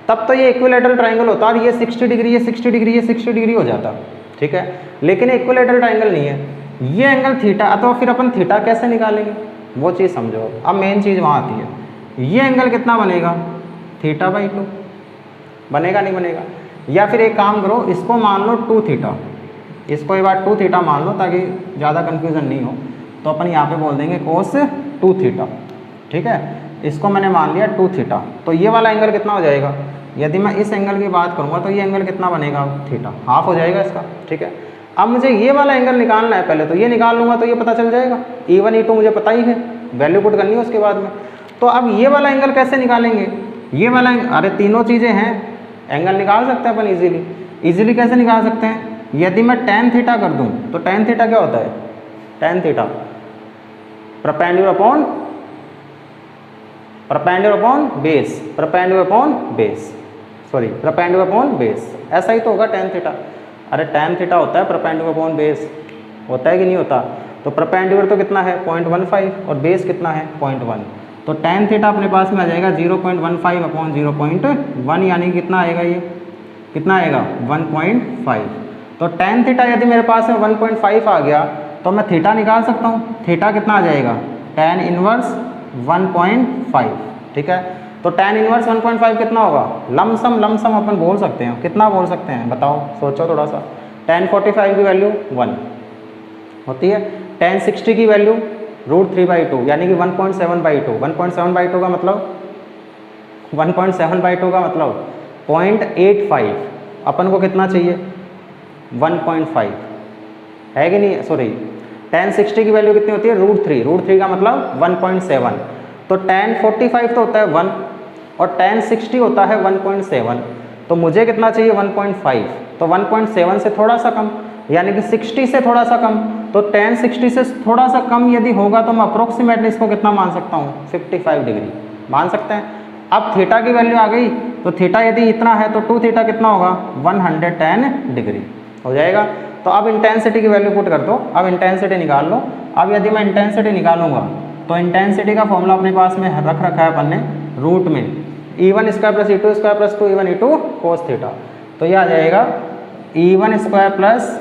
तब तो ये इक्विलैटरल ट्रायंगल होता और ये 60 डिग्री, ये 60 डिग्री, ये 60 डिग्री हो जाता। ठीक है, लेकिन इक्विलैटरल ट्रायंगल नहीं है, ये एंगल थीटा। तो फिर अपन थीटा कैसे निकालेंगे वो चीज़ समझो। अब मेन चीज़ वहाँ आती है, ये एंगल कितना बनेगा, θ/2 बनेगा नहीं बनेगा। या फिर एक काम करो, इसको मान लो 2 थीटा, इसको एक बार 2 थीटा मान लो ताकि ज़्यादा कन्फ्यूज़न नहीं हो। तो अपन यहाँ पे बोल देंगे cos 2 थीटा। ठीक है, इसको मैंने मान लिया 2 थीटा। तो ये वाला एंगल कितना हो जाएगा, यदि मैं इस एंगल की बात करूँगा तो ये एंगल कितना बनेगा, थीटा, हाफ हो जाएगा इसका। ठीक है, अब मुझे ये वाला एंगल निकालना है, पहले तो ये निकाल लूँगा तो ये पता चल जाएगा। E1 E2 मुझे पता ही है, वैल्यू पुट करनी है उसके बाद में। तो अब ये वाला एंगल कैसे निकालेंगे, ये वाला अरे तीनों चीज़ें हैं, एंगल निकाल सकते हैं अपन इजीली कैसे निकाल सकते हैं, यदि मैं tan थीटा कर दूं तो tan थीटा क्या होता है, tan theta perpendicular upon base, ऐसा ही तो होगा tan थीटा। अरे tan थीटा होता है परपेंडिकुलर अपॉन बेस, होता है कि नहीं होता। तो परपेंडिकुलर तो कितना है 0.15 और बेस कितना है 0.1। तो tan थीटा अपने पास में आ जाएगा 0.15 अपॉन 0.1, यानी कितना आएगा, ये कितना आएगा 1.5। तो tan थीटा यदि मेरे पास में 1.5 आ गया तो मैं थीटा निकाल सकता हूँ। थीटा कितना आ जाएगा, tan इनवर्स 1.5। ठीक है, तो tan इनवर्स 1.5 कितना होगा, लमसम अपन बोल सकते हैं, कितना बोल सकते हैं बताओ, सोचो थोड़ा सा। tan 45 की वैल्यू 1 होती है, tan 60 की वैल्यू √3/2 यानी कि 1.7/2। 1.7/2 का मतलब 0.85 अपन को कितना चाहिए 1.5 है कि नहीं, सॉरी tan 60 की वैल्यू कितनी होती है √3 का मतलब 1.7। तो tan 45 तो होता है 1 और tan 60 होता है 1.7। तो मुझे कितना चाहिए 1.5, तो 1.7 से थोड़ा सा कम, यानी कि 60 से थोड़ा सा कम। तो tan 60 से थोड़ा सा कम यदि होगा तो मैं अप्रोक्सीमेटली इसको कितना मान सकता हूँ 55 डिग्री मान सकते हैं। अब थीटा की वैल्यू आ गई, तो थीटा यदि इतना है तो 2 थीटा कितना होगा 110 डिग्री हो जाएगा। तो अब इंटेंसिटी की वैल्यू पुट कर दो, अब इंटेंसिटी निकाल लो। अब यदि मैं इंटेंसिटी निकालूंगा तो इंटेंसिटी का फॉर्मूला अपने पास में रख रखा है अपन ने रूट में E1 square plus E2 square plus 2E1 E2 cos theta. तो ये आ जाएगा E1 square plus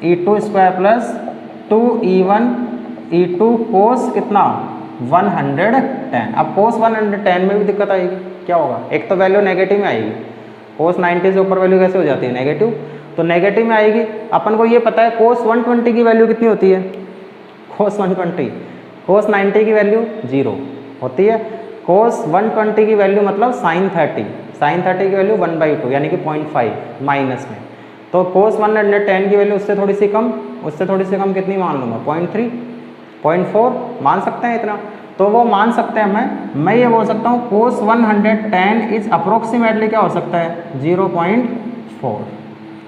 E2 square plus 2E1 E2 कोस कितना 110। अब कोस 110 में भी दिक्कत आएगी, क्या होगा, एक तो वैल्यू नेगेटिव में आएगी, कोस 90 से ऊपर वैल्यू कैसे हो जाती है नेगेटिव, तो नेगेटिव में आएगी। अपन को ये पता है कोस 120 की वैल्यू कितनी होती है, कोस 120, कोस 90 की वैल्यू 0 होती है, कोस 120 की वैल्यू मतलब साइन 30 की वैल्यू 1/2 यानी कि 0.5 माइनस में। तो कोस 110 की वैल्यू उससे थोड़ी सी कम कितनी मान लूँगा 0.3 0.4 मान सकते हैं इतना, तो वो मान सकते हैं। मैं ये बोल सकता हूँ कोस 110 इज अप्रोक्सीमेटली क्या हो सकता है 0.4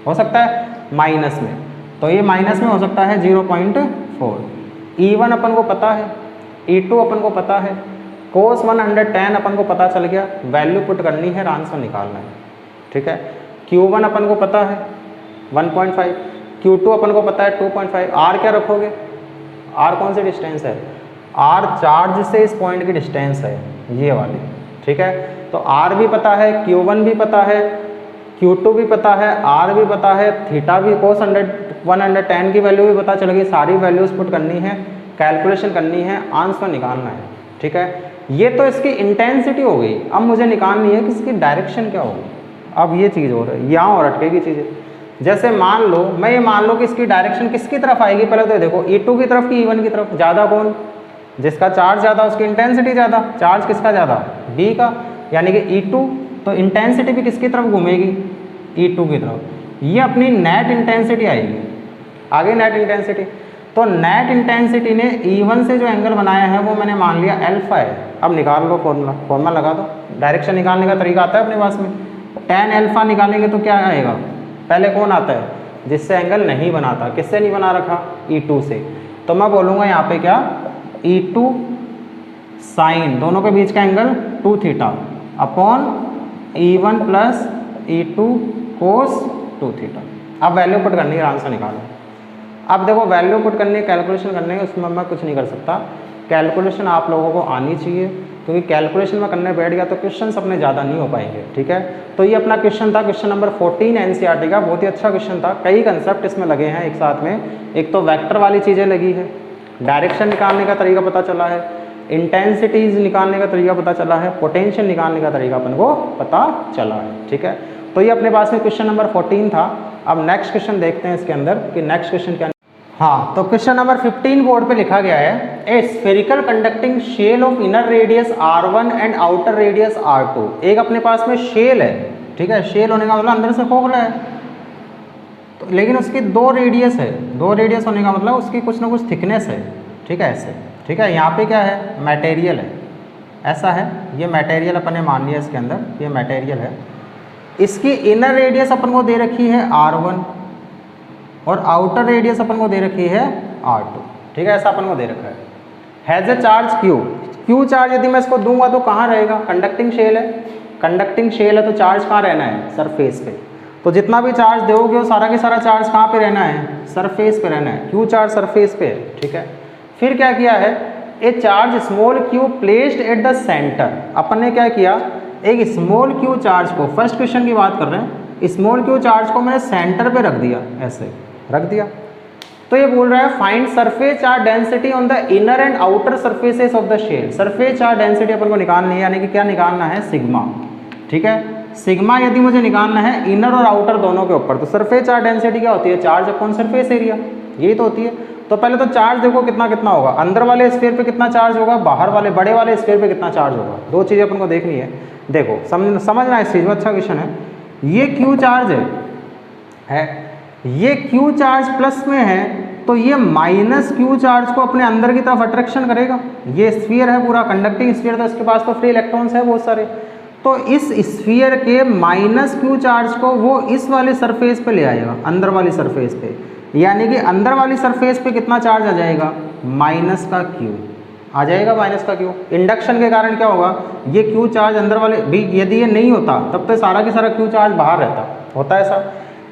हो सकता है माइनस में, तो ये माइनस में हो सकता है 0.4। E1 अपन को पता है, E2 अपन को पता है, कोस 110 अपन को पता चल गया, वैल्यू पुट करनी है, आंसर निकालना है। ठीक है, Q1 अपन को पता है 1.5, Q2 अपन को पता है 2.5। R क्या रखोगे, R कौन सी डिस्टेंस है, R चार्ज से इस पॉइंट की डिस्टेंस है ये वाली। ठीक है, तो R भी पता है, Q1 भी पता है, Q2 भी पता है, R भी पता है, थीटा भी कोस 110 की वैल्यू भी पता चल गई। सारी वैल्यूज पुट करनी है, कैलकुलेशन करनी है, आंसर निकालना है। ठीक है, ये तो इसकी इंटेंसिटी हो गई। अब मुझे निकालनी है कि इसकी डायरेक्शन क्या होगी। अब ये चीज़ हो रही है, यहाँ और अटकेगी चीज़ें। जैसे मान लो, मैं ये मान लो कि इसकी डायरेक्शन किसकी तरफ आएगी, पहले तो देखो E2 की तरफ कि E1 की तरफ, ज़्यादा कौन, जिसका चार्ज ज़्यादा उसकी इंटेंसिटी ज़्यादा, चार्ज किसका ज़्यादा B का, यानी कि E2, तो इंटेंसिटी भी किसकी तरफ घूमेगी E2 की तरफ। ये अपनी नेट इंटेंसिटी आएगी, आगे नेट इंटेंसिटी। तो नेट इंटेंसिटी ने E1 से जो एंगल बनाया है वो मैंने मान लिया अल्फा है। अब निकाल लो फॉर्मूला लगा दो, डायरेक्शन निकालने का तरीका आता है अपने पास में। tan अल्फा निकालेंगे तो क्या आएगा, पहले कौन आता है जिससे एंगल नहीं बनाता, किससे नहीं बना रखा E2 से। तो मैं बोलूँगा यहाँ पे क्या E2 साइन, दोनों के बीच का angle 2 theta upon E1 plus E2 कोस 2 थीटा। अब वैल्यू पुट करनी है, आंसर निकालो। अब देखो वैल्यू पुट करनी है, कैलकुलेशन करनी है, उसमें मैं कुछ नहीं कर सकता। कैलकुलेशन आप लोगों को आनी चाहिए, क्योंकि कैलकुलेशन में करने बैठ गया तो क्वेश्चन अपने ज़्यादा नहीं हो पाएंगे, ठीक है। तो ये अपना क्वेश्चन था, क्वेश्चन नंबर 14 एनसीईआरटी का, बहुत ही अच्छा क्वेश्चन था। कई कंसेप्ट इसमें लगे हैं एक साथ में। एक तो वेक्टर वाली चीज़ें लगी है, डायरेक्शन निकालने का तरीका पता चला है, इंटेंसिटीज़ निकालने का तरीका पता चला है, पोटेंशियल निकालने का तरीका अपन को पता चला है, ठीक है। तो ये अपने पास में क्वेश्चन नंबर 14 था। अब नेक्स्ट क्वेश्चन देखते हैं इसके अंदर कि नेक्स्ट क्वेश्चन क्या। हाँ, तो क्वेश्चन नंबर 15 बोर्ड पे लिखा गया है, a spherical conducting shell of inner radius r1 and outer radius r2। एक अपने पास में शेल है, ठीक है। शेल होने का मतलब अंदर से खोखला है, तो लेकिन उसकी दो रेडियस है। दो रेडियस होने का मतलब उसकी कुछ ना कुछ थिकनेस है, ठीक है, ऐसे, ठीक है। यहाँ पे क्या है, मटेरियल है, ऐसा है, ये मटेरियल अपन ने मान लिया इसके अंदर, ये मटेरियल है। इसकी इनर रेडियस अपन को दे रखी है r1 और आउटर रेडियस अपन को दे रखी है r2, ठीक है, ऐसा अपन को दे रखा है। Has a charge q charge यदि मैं इसको दूंगा तो कहाँ रहेगा, कंडक्टिंग शेल है, कंडक्टिंग शेल है तो चार्ज कहाँ रहना है, सरफेस पे। तो जितना भी चार्ज दोगे वो सारा के सारा चार्ज कहाँ पे रहना है, सरफेस पे रहना है। q चार्ज सरफेस पे है, ठीक है। फिर क्या किया है, a charge small q placed at the centre. अपन ने क्या किया, एक स्मॉल q चार्ज को, फर्स्ट क्वेश्चन की बात कर रहे हैं, स्मॉल q चार्ज को मैंने सेंटर पे रख दिया, ऐसे रख दिया। तो ये बोल रहा है find surface charge density on the inner and outer surfaces of the shell. Surface charge density अपन को निकालनी है, यानी कि क्या निकालना है, सिग्मा, ठीक है। सिग्मा यदि मुझे निकालना है इनर और आउटर दोनों के ऊपर, तो सरफेस चार्ज डेंसिटी क्या होती है, चार्ज अपॉन सरफेस एरिया, यही तो होती है। तो पहले तो चार्ज देखो कितना कितना होगा, अंदर वाले स्फीयर पे कितना चार्ज होगा, बाहर वाले बड़े वाले स्फीयर पे कितना चार्ज होगा। दो चीज़ें अपन को देखनी है। देखो समझना इस चीज़ में, अच्छा क्वेश्चन है। ये q चार्ज है, ये q चार्ज प्लस में है, तो ये माइनस q चार्ज को अपने अंदर की तरफ अट्रैक्शन करेगा। ये स्फीयर है पूरा कंडक्टिंग स्फीयर, तो इसके पास तो फ्री इलेक्ट्रॉन्स है बहुत सारे। तो इस स्फीयर के माइनस q चार्ज को वो इस वाले सरफेस पे ले आएगा, अंदर वाली सरफेस पे, यानी कि अंदर वाली सरफेस पे कितना चार्ज आ जाएगा, माइनस का q आ जाएगा, माइनस का q। इंडक्शन के कारण क्या होगा, ये q चार्ज अंदर वाले भी, यदि ये नहीं होता तब तो सारा के सारा q चार्ज बाहर रहता, होता है ऐसा।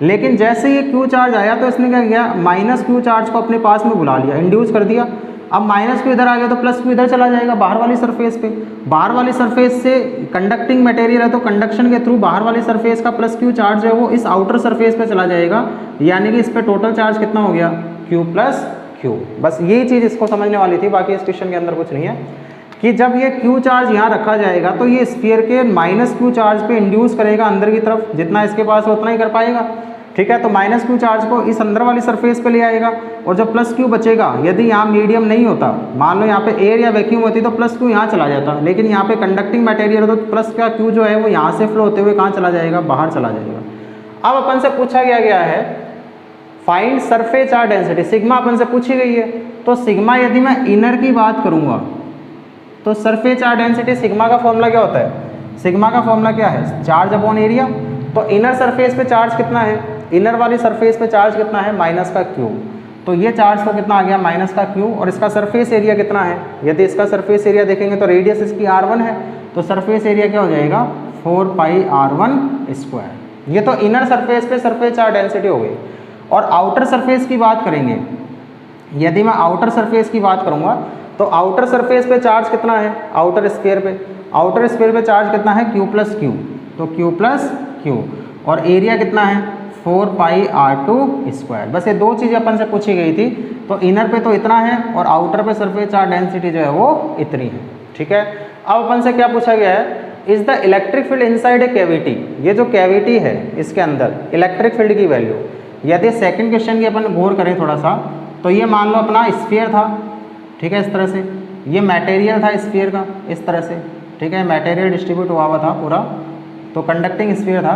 लेकिन जैसे ये q चार्ज आया तो इसने क्या किया, माइनस q चार्ज को अपने पास में बुला लिया, इंड्यूस कर दिया। अब माइनस q इधर आ गया तो प्लस q इधर चला जाएगा, बाहर वाली सरफेस पे। बाहर वाली सरफेस से कंडक्टिंग मटेरियल है तो कंडक्शन के थ्रू बाहर वाली सरफेस का प्लस q चार्ज है वो इस आउटर सरफेस पे चला जाएगा, यानी कि इस पे टोटल चार्ज कितना हो गया, q प्लस q। बस यही चीज़ इसको समझने वाली थी, बाकी इस क्वेश्चन के अंदर कुछ नहीं है। कि जब ये q चार्ज यहाँ रखा जाएगा तो ये स्फीयर के माइनस q चार्ज पे इंड्यूस करेगा अंदर की तरफ, जितना इसके पास उतना ही कर पाएगा, ठीक है। तो माइनस q चार्ज को इस अंदर वाली सरफेस पे ले आएगा, और जब प्लस q बचेगा, यदि यहाँ मीडियम नहीं होता, मान लो यहाँ पे एयर या वैक्यूम होती तो प्लस q यहाँ चला जाता, लेकिन यहाँ पे कंडक्टिंग मटेरियल है तो प्लस का q जो है वो यहाँ से फ्लो होते हुए कहाँ चला जाएगा, बाहर चला जाएगा। अब अपन से पूछा गया है find surface charge density, sigma अपन से पूछी गई है। तो सिग्मा यदि मैं इनर की बात करूँगा तो सरफेस चार्ज डेंसिटी सिग्मा का फॉर्मूला क्या होता है, सिग्मा का फॉर्मूला क्या है, चार्ज अपॉन एरिया। तो इनर सरफेस पे चार्ज कितना है, इनर वाली सरफेस पे चार्ज कितना है, माइनस का q। तो ये चार्ज तो कितना आ गया, माइनस का q, और इसका सरफेस एरिया कितना है, यदि इसका सरफेस एरिया देखेंगे तो रेडियस इसकी r1 है, तो सरफेस एरिया क्या हो जाएगा, 4 पाई r1 स्क्वायर। ये तो इनर सरफेस पे सरफेस चार्ज डेंसिटी हो गई। और आउटर सरफेस की बात करेंगे, यदि मैं आउटर सरफेस की बात करूँगा तो आउटर सरफेस पे चार्ज कितना है, आउटर स्फीयर पे, आउटर स्फीयर पे चार्ज कितना है, q प्लस q, तो q प्लस q, और एरिया कितना है, 4 पाई r2 स्क्वायर। बस ये दो चीज़ें अपन से पूछी गई थी। तो इनर पे तो इतना है और आउटर पे सरफेस चार्ज डेंसिटी जो है वो इतनी है, ठीक है। अब अपन से क्या पूछा गया है, is the electric field inside a cavity. ये जो कैविटी है इसके अंदर इलेक्ट्रिक फील्ड की वैल्यू, यदि सेकंड क्वेश्चन की अपन गौर करें थोड़ा सा, तो ये मान लो अपना स्फीयर था, ठीक है, इस तरह से, ये मटेरियल था स्फीयर का, इस तरह से, ठीक है, मटेरियल डिस्ट्रीब्यूट हुआ था पूरा, तो कंडक्टिंग स्फीयर था।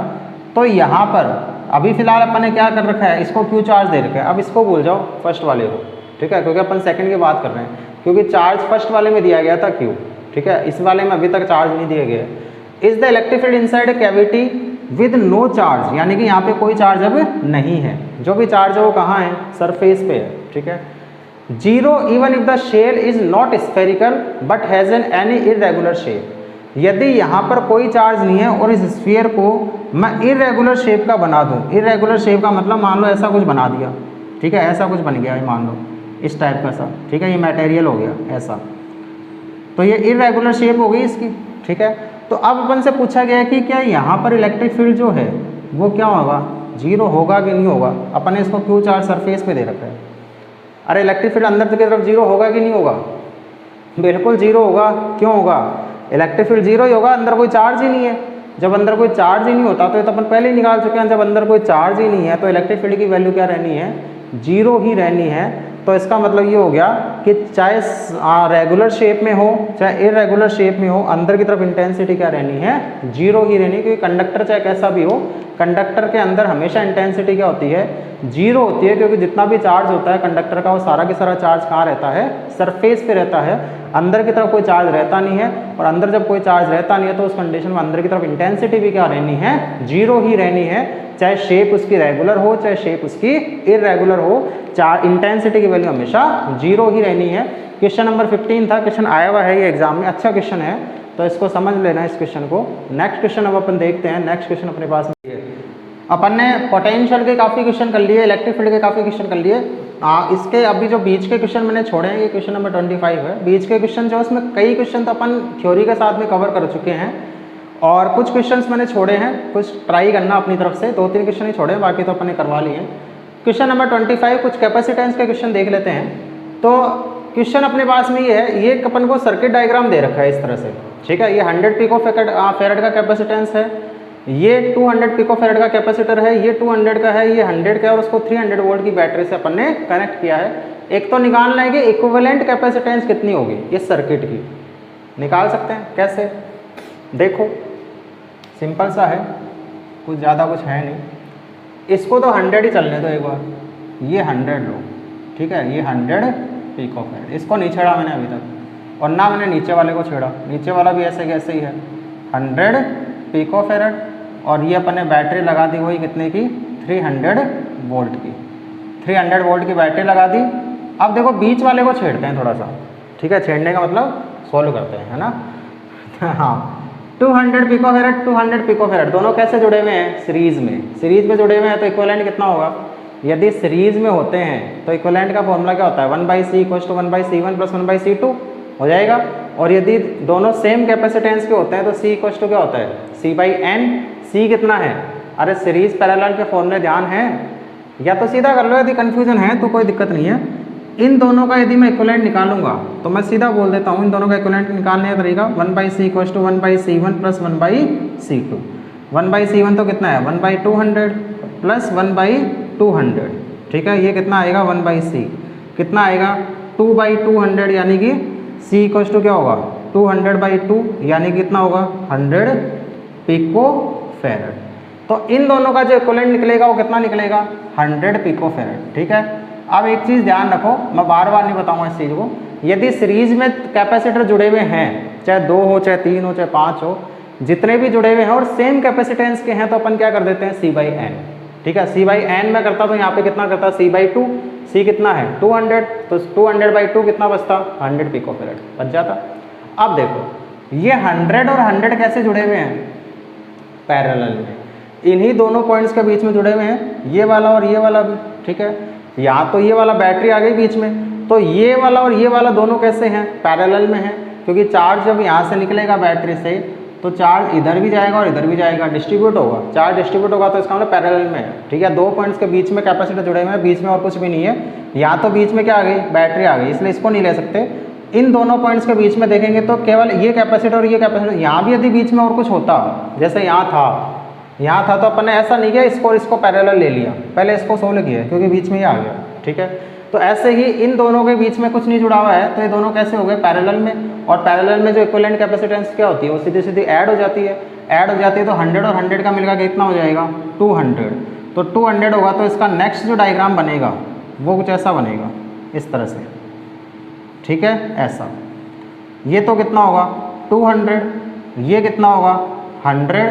तो यहाँ पर अभी फिलहाल अपन ने क्या कर रखा है, इसको q चार्ज दे रखा है। अब इसको भूल जाओ फर्स्ट वाले को, ठीक है, क्योंकि अपन सेकंड की बात कर रहे हैं, क्योंकि चार्ज फर्स्ट वाले में दिया गया था q, ठीक है, इस वाले में अभी तक चार्ज नहीं दिया गया है। Is the electric field inside a cavity with no charge, यानी कि यहाँ पे कोई चार्ज अब नहीं है, जो भी चार्ज है वो कहाँ है, सरफेस पे है, ठीक है। 0 even if the shell is not spherical but has an any irregular shape, यदि यहाँ पर कोई चार्ज नहीं है और इस स्फीयर को मैं इरेगुलर शेप का बना दूँ, इरेगुलर शेप का मतलब मान लो ऐसा कुछ बना दिया, ठीक है, ऐसा कुछ बन गया है, मान लो इस टाइप का सा, ठीक है, ये मटेरियल हो गया ऐसा, तो ये इरेगुलर शेप हो गई इसकी, ठीक है। तो अब अपन से पूछा गया है कि क्या यहाँ पर इलेक्ट्रिक फील्ड जो है वो क्या होगा, जीरो होगा कि नहीं होगा। अपन ने इसको क्यू चार्ज सरफेस पे दे रखा है। अरे इलेक्ट्रिक फील्ड अंदर की तरफ जीरो होगा कि नहीं होगा, बिल्कुल जीरो होगा। क्यों होगा, इलेक्ट्रिक फील्ड जीरो ही होगा, अंदर कोई चार्ज ही नहीं है। जब अंदर कोई चार्ज ही नहीं होता तो ये तो अपन पहले ही निकाल चुके हैं, जब अंदर कोई चार्ज ही नहीं है तो इलेक्ट्रिक फील्ड की वैल्यू क्या रहनी है, जीरो ही रहनी है। तो इसका मतलब ये हो गया कि चाहे रेगुलर शेप में हो चाहे इरेगुलर शेप में हो, अंदर की तरफ इंटेंसिटी क्या रहनी है, जीरो ही रहनी है। क्योंकि कंडक्टर चाहे कैसा भी हो, कंडक्टर के अंदर हमेशा इंटेंसिटी क्या होती है, जीरो होती है। क्योंकि जितना भी चार्ज होता है कंडक्टर का वो सारा की सारा चार्ज कहाँ रहता है, सरफेस पे रहता है, अंदर की तरफ कोई चार्ज रहता नहीं है। और अंदर जब कोई चार्ज रहता नहीं है तो उस कंडीशन में अंदर की तरफ इंटेंसिटी भी क्या रहनी है, जीरो ही रहनी है। चाहे शेप उसकी रेगुलर हो चाहे शेप उसकी इरेगुलर हो, इंटेंसिटी की वैल्यू हमेशा जीरो ही रहनी है। क्वेश्चन नंबर 15 था, क्वेश्चन आया हुआ है ये एग्जाम में, अच्छा क्वेश्चन है तो इसको समझ लेना इस क्वेश्चन को। नेक्स्ट क्वेश्चन अब अपन देखते हैं। नेक्स्ट क्वेश्चन अपने पास में अपन ने पोटेंशियल के काफ़ी क्वेश्चन कर लिए, इलेक्ट्रिक फील्ड के काफ़ी क्वेश्चन कर लिए। इसके अभी जो बीच के क्वेश्चन मैंने छोड़े हैं, ये क्वेश्चन नंबर 25 है। बीच के क्वेश्चन जो उसमें कई क्वेश्चन तो अपन थ्योरी के साथ में कवर कर चुके हैं और कुछ क्वेश्चंस मैंने छोड़े हैं, कुछ ट्राई करना अपनी तरफ से, 2-3 क्वेश्चन ही छोड़े हैं, बाकी तो अपन ने करवा लिए हैं। क्वेश्चन नंबर 25 कुछ कैपेसिटेंस के क्वेश्चन देख लेते हैं। तो क्वेश्चन अपने पास में ये है, ये अपन को सर्किट डायग्राम दे रखा है इस तरह से, ठीक है। ये 100 पिको फैरेड का कैपेसिटेंस है, ये 200 पिको फैरेड का कैपेसिटर है, ये 200 का है, ये 100 का है और उसको 300 वोल्ट की बैटरी से अपन ने कनेक्ट किया है। एक तो निकालना है कि इक्विवेलेंट कैपेसिटेंस कितनी होगी इस सर्किट की, निकाल सकते हैं कैसे, देखो सिंपल सा है, कुछ ज़्यादा कुछ है नहीं। इसको तो 100 ही चलने दो एक बार, ये 100 लो, ठीक है, ये 100 पिको फैरेड, इसको नहीं छेड़ा मैंने अभी तक और ना मैंने नीचे वाले को छेड़ा, नीचे वाला भी ऐसे कैसे ही है 100 पिको फैरेड और ये अपन ने बैटरी लगा दी वही कितने की 300 वोल्ट की, 300 वोल्ट की बैटरी लगा दी। अब देखो बीच वाले को छेड़ते हैं थोड़ा सा, ठीक है, छेड़ने का मतलब सॉल्व करते हैं, है ना। हाँ 200 पिको फैरेड 200 पिको फैरेड दोनों कैसे जुड़े हुए हैं, सीरीज में, सीरीज में जुड़े हुए हैं तो इक्विवेलेंट कितना होगा, यदि सीरीज में होते हैं तो इक्विवेलेंट का फॉर्मूला क्या होता है 1/c = 1/c1 + 1/c2 हो जाएगा। और यदि दोनों सेम कैपेसिटेंस के होते हैं तो c = क्या होता है c/n, c कितना है, अरे सीरीज पैरेलल के फॉर्मूले ध्यान है, या तो सीधा कर लो, यदि कन्फ्यूजन है तो कोई दिक्कत नहीं है। इन दोनों का यदि मैं इक्विवेलेंट निकालूंगा तो मैं सीधा बोल देता हूँ, इन दोनों का इक्विवेलेंट निकालने का तरीका 1/c = 1/c1 + 1/c2। 1/c1 तो कितना है 1/200 + 1/200, ठीक है, ये कितना आएगा 1/c, कितना आएगा 2/200 यानी कि c = क्या होगा 200/2 यानी कि कितना होगा 100 पिको फैरेड। तो इन दोनों का जो इक्विवेलेंट निकलेगा वो कितना निकलेगा 100 पिको फैरेड, ठीक है। अब एक चीज़ ध्यान रखो, मैं बार बार नहीं बताऊंगा इस चीज़ को, यदि सीरीज में कैपेसिटर जुड़े हुए हैं, चाहे 2 हो चाहे 3 हो चाहे 5 हो, जितने भी जुड़े हुए हैं और सेम कैपेसिटेंस के हैं तो अपन क्या कर देते हैं c/n, ठीक है। c/n में करता तो यहाँ पे कितना करता c/2, c कितना है 200, तो 200/2 कितना बचता 100 पिको फैरेड बच जाता। अब देखो ये 100 और 100 कैसे जुड़े हुए हैं, पैरेलल में, इन्हीं दोनों पॉइंट्स के बीच में जुड़े हुए हैं, ये वाला और ये वाला भी, ठीक है। यहाँ तो ये वाला बैटरी आ गई बीच में, तो ये वाला और ये वाला दोनों कैसे हैं पैरेलल में हैं, क्योंकि चार्ज जब यहाँ से निकलेगा बैटरी से तो चार्ज इधर भी जाएगा और इधर भी जाएगा, डिस्ट्रीब्यूट होगा, चार्ज डिस्ट्रीब्यूट होगा, तो इसका मतलब पैरेलल में है, ठीक है। 2 पॉइंट्स के बीच में कैपेसिटर जुड़े हुए हैं, बीच में और कुछ भी नहीं है, यहाँ तो बीच में क्या आ गई बैटरी आ गई, इसलिए इसको नहीं ले सकते। इन दोनों पॉइंट्स के बीच में देखेंगे तो केवल ये कैपेसिटर और ये कैपेसिटर, यहाँ भी यदि बीच में और कुछ होता, जैसे यहाँ था तो अपन ने ऐसा नहीं किया इसको और इसको पैरेलल ले लिया, पहले इसको सोल्व किया क्योंकि बीच में ये आ गया, ठीक है। तो ऐसे ही इन दोनों के बीच में कुछ नहीं जुड़ा हुआ है तो ये दोनों कैसे हो गए पैरेलल में, और पैरेलल में जो इक्विवेलेंट कैपेसिटेंस क्या होती है वो सीधी सीधी ऐड हो जाती है, ऐड हो जाती है तो 100 और 100 का मिलकर कितना हो जाएगा 200, तो 200 होगा तो इसका नेक्स्ट जो डायग्राम बनेगा वो कुछ ऐसा बनेगा इस तरह से, ठीक है, ऐसा। ये तो कितना होगा 200, ये कितना होगा 100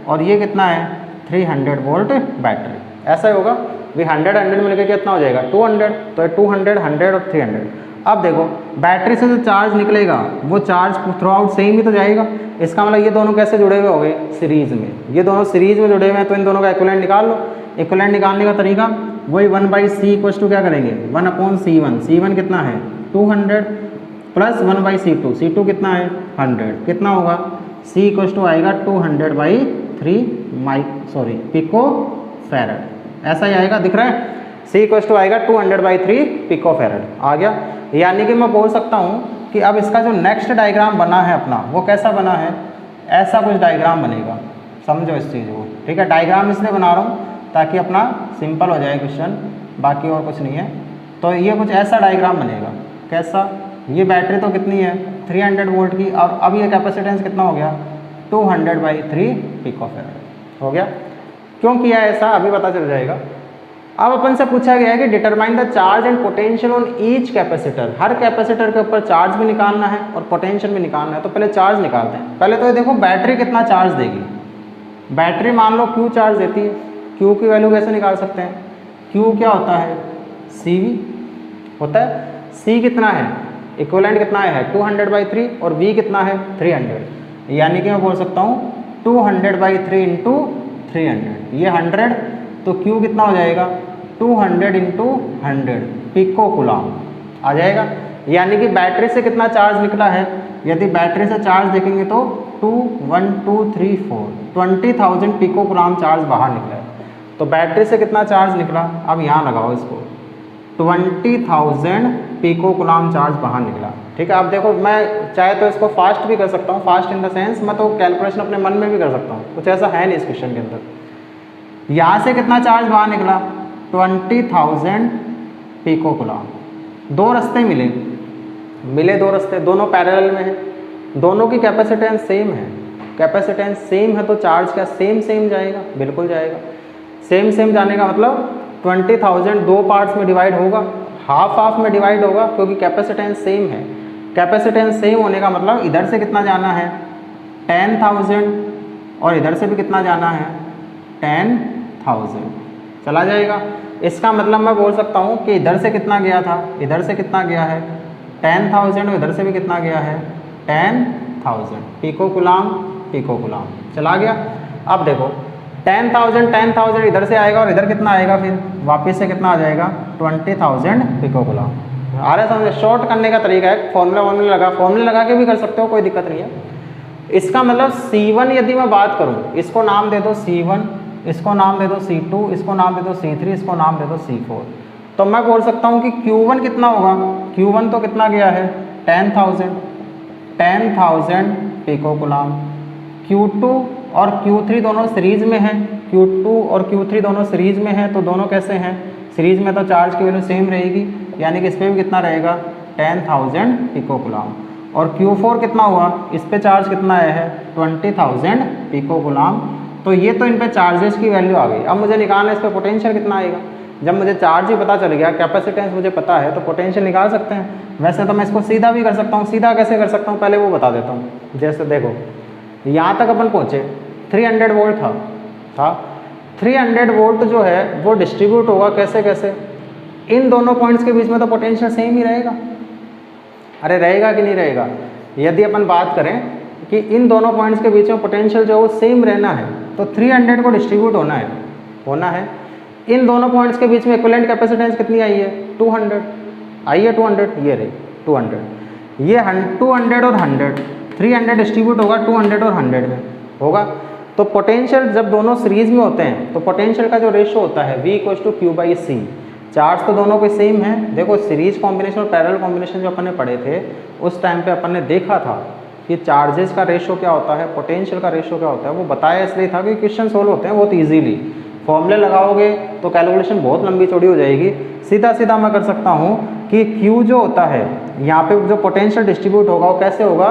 और ये कितना है 300 वोल्ट बैटरी, ऐसा ही होगा भी 100 मिलकर कितना हो जाएगा 200, तो 200 100 और 300, अब देखो बैटरी से जो चार्ज निकलेगा वो चार्ज थ्रू आउट सेम ही तो जाएगा। इसका मतलब ये दोनों कैसे जुड़े हुए हो गए, सीरीज में। ये दोनों सीरीज में जुड़े हुए हैं तो इन दोनों का इक्विवेलेंट निकाल लो। इक्विवेलेंट निकालने का तरीका वही 1/c इक्वल्स टू क्या करेंगे 1/c1। c1 कितना है 200 प्लस 1/c2। c2 कितना है 100, कितना होगा c इक्वल्स टू आएगा 200/3 पिको फैरड। ऐसा ही आएगा, दिख रहा है। c इक्वल्स टू आएगा 200/3 पिको फैरड आ गया। यानी कि मैं बोल सकता हूँ कि अब इसका जो नेक्स्ट डायग्राम बना है अपना वो कैसा बना है, ऐसा कुछ डायग्राम बनेगा। समझो इस चीज़ को, ठीक है। डायग्राम इसलिए बना रहा हूँ ताकि अपना सिंपल हो जाए क्वेश्चन, बाकी और कुछ नहीं है। तो ये कुछ ऐसा डायग्राम बनेगा। कैसा, ये बैटरी तो कितनी है 300 वोल्ट की, और अब ये कैपेसिटेंस कितना हो गया 200/3 पिको फैरड हो गया। क्यों किया ऐसा अभी पता चल जाएगा। अब अपन से पूछा गया है कि determine the charge and potential on each capacitor. Her capacitor के ऊपर चार्ज भी निकालना है और पोटेंशियल भी निकालना है। तो पहले चार्ज निकालते हैं। पहले तो ये देखो बैटरी कितना चार्ज देगी। बैटरी मान लो Q चार्ज देती है। Q की वैल्यू कैसे निकाल सकते हैं, Q क्या होता है CV होता है। C कितना है, इक्विवेलेंट कितना है 200/3 और V कितना है 300। यानी कि मैं बोल सकता हूँ 200/3 इंटू 300, ये 100, तो Q कितना हो जाएगा 200 इंटू 100 पिको कूलम आ जाएगा। यानी कि बैटरी से कितना चार्ज निकला है, यदि बैटरी से चार्ज देखेंगे तो 2 1 2 3 4 20,000 पिको कूलम चार्ज बाहर निकला है। तो बैटरी से कितना चार्ज निकला, अब यहाँ लगाओ इसको, 20,000 पिको कूलम चार्ज बाहर निकला। ठीक है। अब देखो मैं चाहे तो इसको फास्ट भी कर सकता हूँ, फास्ट इन द सेंस मैं तो कैलकुलेशन अपने मन में भी कर सकता हूँ, कुछ ऐसा है नहीं इस क्वेश्चन के अंदर। यहाँ से कितना चार्ज बाहर निकला 20,000 पिको कूलम। दो रास्ते मिले दो रास्ते, दोनों पैरेलल में है, दोनों की कैपेसिटेंस सेम है। कैपेसिटेंस सेम है तो चार्ज क्या सेम जाएगा, बिल्कुल जाएगा। सेम जाने का मतलब 20,000 दो पार्ट्स में डिवाइड होगा, हाफ में डिवाइड होगा, क्योंकि कैपेसिटेंस सेम है। कैपेसिटेंस सेम होने का मतलब इधर से कितना जाना है 10,000 और इधर से भी कितना जाना है 10,000 चला जाएगा। इसका मतलब मैं बोल सकता हूँ कि इधर से कितना गया था, इधर से कितना गया है 10,000 और इधर से भी कितना गया है 10,000 पिको कूलम चला गया। अब देखो 10,000 इधर से आएगा और इधर कितना आएगा, फिर वापस से कितना आ जाएगा 20,000 पिको कूलम। आ रहा है समझ। शॉर्ट करने का तरीका है, फॉर्मूला लगा के भी कर सकते हो, कोई दिक्कत नहीं है। इसका मतलब C1 यदि मैं बात करूँ, इसको नाम दे दो C1, इसको नाम दे दो C2, इसको नाम दे दो C3, इसको नाम दे दो C4। तो मैं बोल सकता हूँ कि Q1 कितना होगा, Q1 तो कितना गया है 10,000 पिको कूलम। Q2 और Q3 दोनों सीरीज में हैं, Q2 और Q3 दोनों सीरीज में हैं, तो दोनों कैसे हैं सीरीज में, तो चार्ज की वैल्यू सेम रहेगी। यानी कि इस पर भी कितना रहेगा 10,000 पिको कूलम। और Q4 कितना हुआ, इस पे चार्ज कितना आया है 20,000 पिको कूलम। तो ये तो इन पे चार्जेस की वैल्यू आ गई। अब मुझे निकालना है इस पर पोटेंशियल कितना आएगा। जब मुझे चार्ज ही पता चल गया, कैपेसिटेंस मुझे पता है, तो पोटेंशियल निकाल सकते हैं। वैसे तो मैं इसको सीधा भी कर सकता हूँ। सीधा कैसे कर सकता हूँ पहले वो बता देता हूँ। जैसे देखो यहाँ तक अपन पहुँचे 300 वोल्ट था 300 वोल्ट जो है वो डिस्ट्रीब्यूट होगा कैसे, इन दोनों पॉइंट्स के बीच में तो पोटेंशियल सेम ही रहेगा। अरे रहेगा कि नहीं रहेगा। यदि अपन बात करें कि इन दोनों पॉइंट्स के बीच में पोटेंशियल जो है वो सेम रहना है, तो 300 को डिस्ट्रीब्यूट होना है। इन दोनों पॉइंट्स के बीच में इक्विवेलेंट कैपेसिटेंस कितनी आई है 200 आई है 200, ये रही 200, ये 200 और 100, 300 डिस्ट्रीब्यूट होगा 200 और 100 में होगा। तो पोटेंशियल जब दोनों सीरीज में होते हैं तो पोटेंशियल का जो रेशो होता है V = Q/C। चार्ज तो दोनों के सेम है। देखो सीरीज कॉम्बिनेशन और पैरेलल कॉम्बिनेशन जो अपन ने पढ़े थे उस टाइम पे अपन ने देखा था कि चार्जेस का रेशो क्या होता है, पोटेंशियल का रेशो क्या होता है। वो बताया इसलिए था कि क्वेश्चन सोल्व होते हैं बहुत ईजीली। फॉर्मूले लगाओगे तो कैलकुलेशन बहुत लंबी चौड़ी हो जाएगी। सीधा मैं कर सकता हूँ कि Q जो होता है यहाँ पे जो पोटेंशियल डिस्ट्रीब्यूट होगा वो कैसे होगा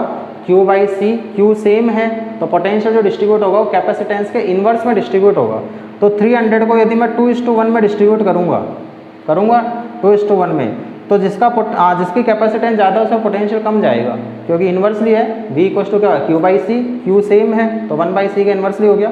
Q/C। Q सेम है तो पोटेंशियल जो डिस्ट्रीब्यूट होगा वो कैपेसिटेंस के इन्वर्स में डिस्ट्रीब्यूट होगा। तो 300 को यदि मैं 2:1 में डिस्ट्रीब्यूट करूँगा 2:1 में, तो जिसकी कैपेसिटेंस ज़्यादा है उसमें पोटेंशियल कम जाएगा, क्योंकि इन्वर्सली है। V = क्या Q/C, Q सेम है तो 1/C का इन्वर्सली हो गया।